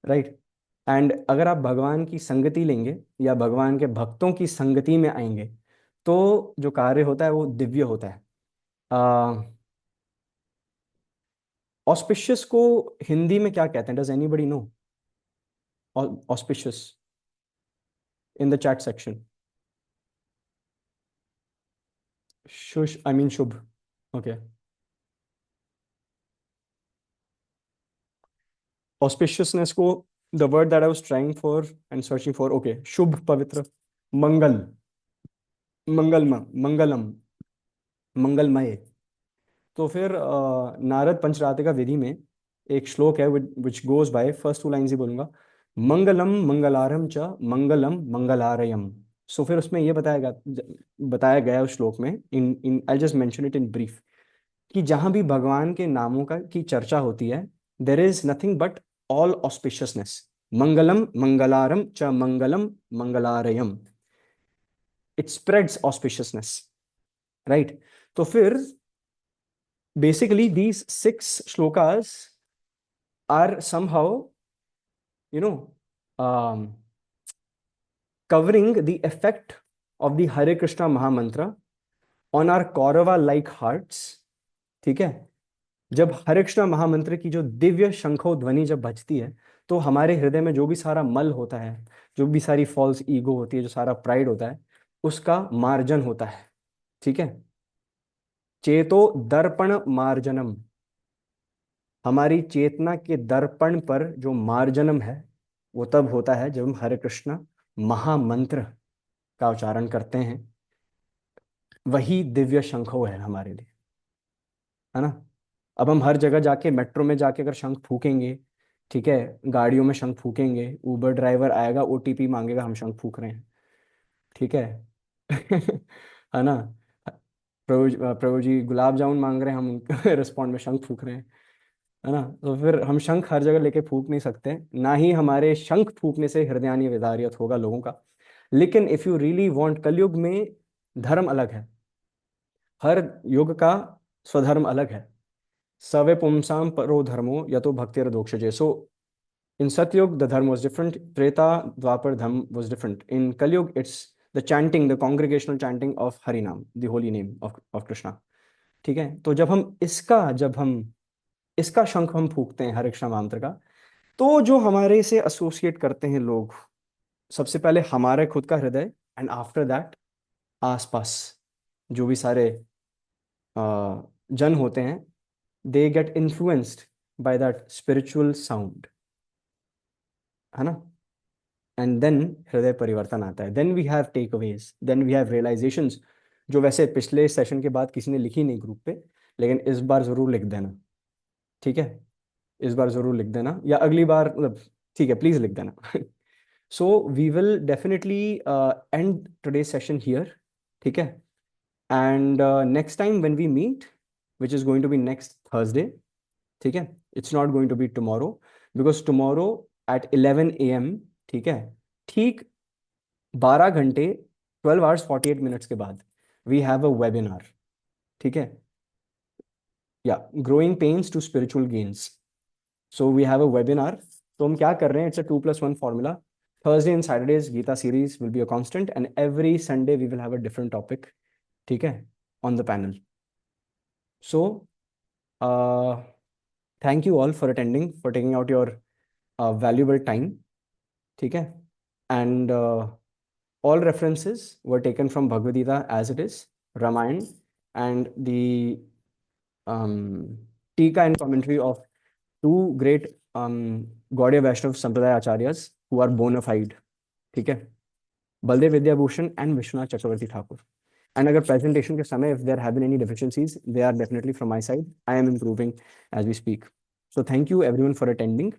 right? And अगर आप भगवान की संगति लेंगे या भगवान के भक्तों की संगति में आएंगे तो जो कार्य होता है वो दिव्य होता है। ऑस्पिशियस को हिंदी में क्या कहते हैं? Does anybody know? Auspicious in the chat section. Shush, I mean Shubh. Okay. Auspiciousness को, the word that I was trying for and searching for, okay, Shubh, Pavitra, Mangal, Mangalma, Mangalam, मंगलमय। तो फिर नारद पंचरात्र का विधि में एक श्लोक है which goes by, first two lines ही बोलूंगा, मंगलम मंगलारम च मंगलम मंगलारयम। सो फिर उसमें ये बताया गया उस श्लोक में, in in I just mention it in brief, कि जहां भी भगवान के नामों की चर्चा होती है there is nothing but all auspiciousness. मंगलम मंगलारम च मंगलम मंगलारयम, इट स्प्रेड्स ऑस्पिशियसनेस, राइट? तो फिर basically these 6 shlokas are somehow, you know, covering the effect of the Hare Krishna Mahamantra on our Kaurava like hearts. ठीक है, जब हरे कृष्णा महामंत्र की जो दिव्य शंखो ध्वनि जब बजती है तो हमारे हृदय में जो भी सारा मल होता है, जो भी सारी फॉल्स ईगो होती है, जो सारा प्राइड होता है, उसका मार्जन होता है। ठीक है। चेतो दर्पण मार्जनम, हमारी चेतना के दर्पण पर जो मार्जनम है वो तब होता है जब हम हरे कृष्ण महामंत्र का उच्चारण करते हैं। वही दिव्य शंख है हमारे लिए, है ना। अब हम हर जगह जाके, मेट्रो में जाके अगर शंख फूकेंगे, ठीक है, गाड़ियों में शंख फूकेंगे, उबर ड्राइवर आएगा, ओटीपी मांगेगा, हम शंख फूक रहे हैं, ठीक है। है ना। प्रभु जी गुलाब जामुन मांग रहे हैं, हम उनके रिस्पॉन्ड में शंख फूक रहे हैं, है ना। तो फिर हम शंख हर जगह लेके फूक नहीं सकते, ना ही हमारे शंख फूकने से हृदयानी विदारियत होगा लोगों का। लेकिन इफ यू रियली वांट, कलयुग में धर्म अलग है, हर युग का स्वधर्म अलग है। सवे पुंसाम परो धर्मो यतो भक्तिरधोक्षजे। सो in Satyug the dharma was different, Treta Dwapar dharma was different. In Kalyug it's the chanting, the congregational chanting of Harinam, the holy name of Krishna, ठीक है। तो जब हम इसका शंख हम फूकते हैं हरे कृष्ण मंत्र का, तो जो हमारे से एसोसिएट करते हैं लोग, सबसे पहले हमारे खुद का हृदय, एंड आफ्टर दैट आसपास जो भी सारे जन होते हैं, they get influenced by that spiritual sound, है ना। एंड देन हृदय परिवर्तन आता है, then we have take aways, then we have realisations, जो वैसे पिछले सेशन के बाद किसी ने लिखी नहीं ग्रुप पे, लेकिन इस बार जरूर लिख देना, ठीक है। इस बार जरूर लिख देना, या अगली बार, मतलब ठीक है, प्लीज लिख देना। So we will definitely end today session here, ठीक है। And next time when we meet, which is going to be next Thursday, ठीक है, it's not going to be tomorrow, because tomorrow at 11 AM, ठीक है, ठीक 12 घंटे 12 आवर्स 48 मिनट्स के बाद वी हैव अ वेबिनार, ठीक है, या growing pains to spiritual gains. So we have a webinar. तो हम क्या कर रहे हैं, it's a 2+1 formula. Thursday and Saturdays Gita series will be a constant, and every Sunday we will have a different topic, ठीक है, on the panel. So thank you all for attending, for taking out your valuable time, ठीक है। And all references were taken from Bhagavad Gita as it is, Ramayana, and the um, Tika and commentary of two great Gaudiya Vaishnav Sampradaya Acharyas who are bona fide, ठीक है, Baldev Vidyabhushan and Vishwanath Chakravarti Thakur. And अगर presentation के समय if there have been any deficiencies, they are definitely from my side. I am improving as we speak. So thank you everyone for attending.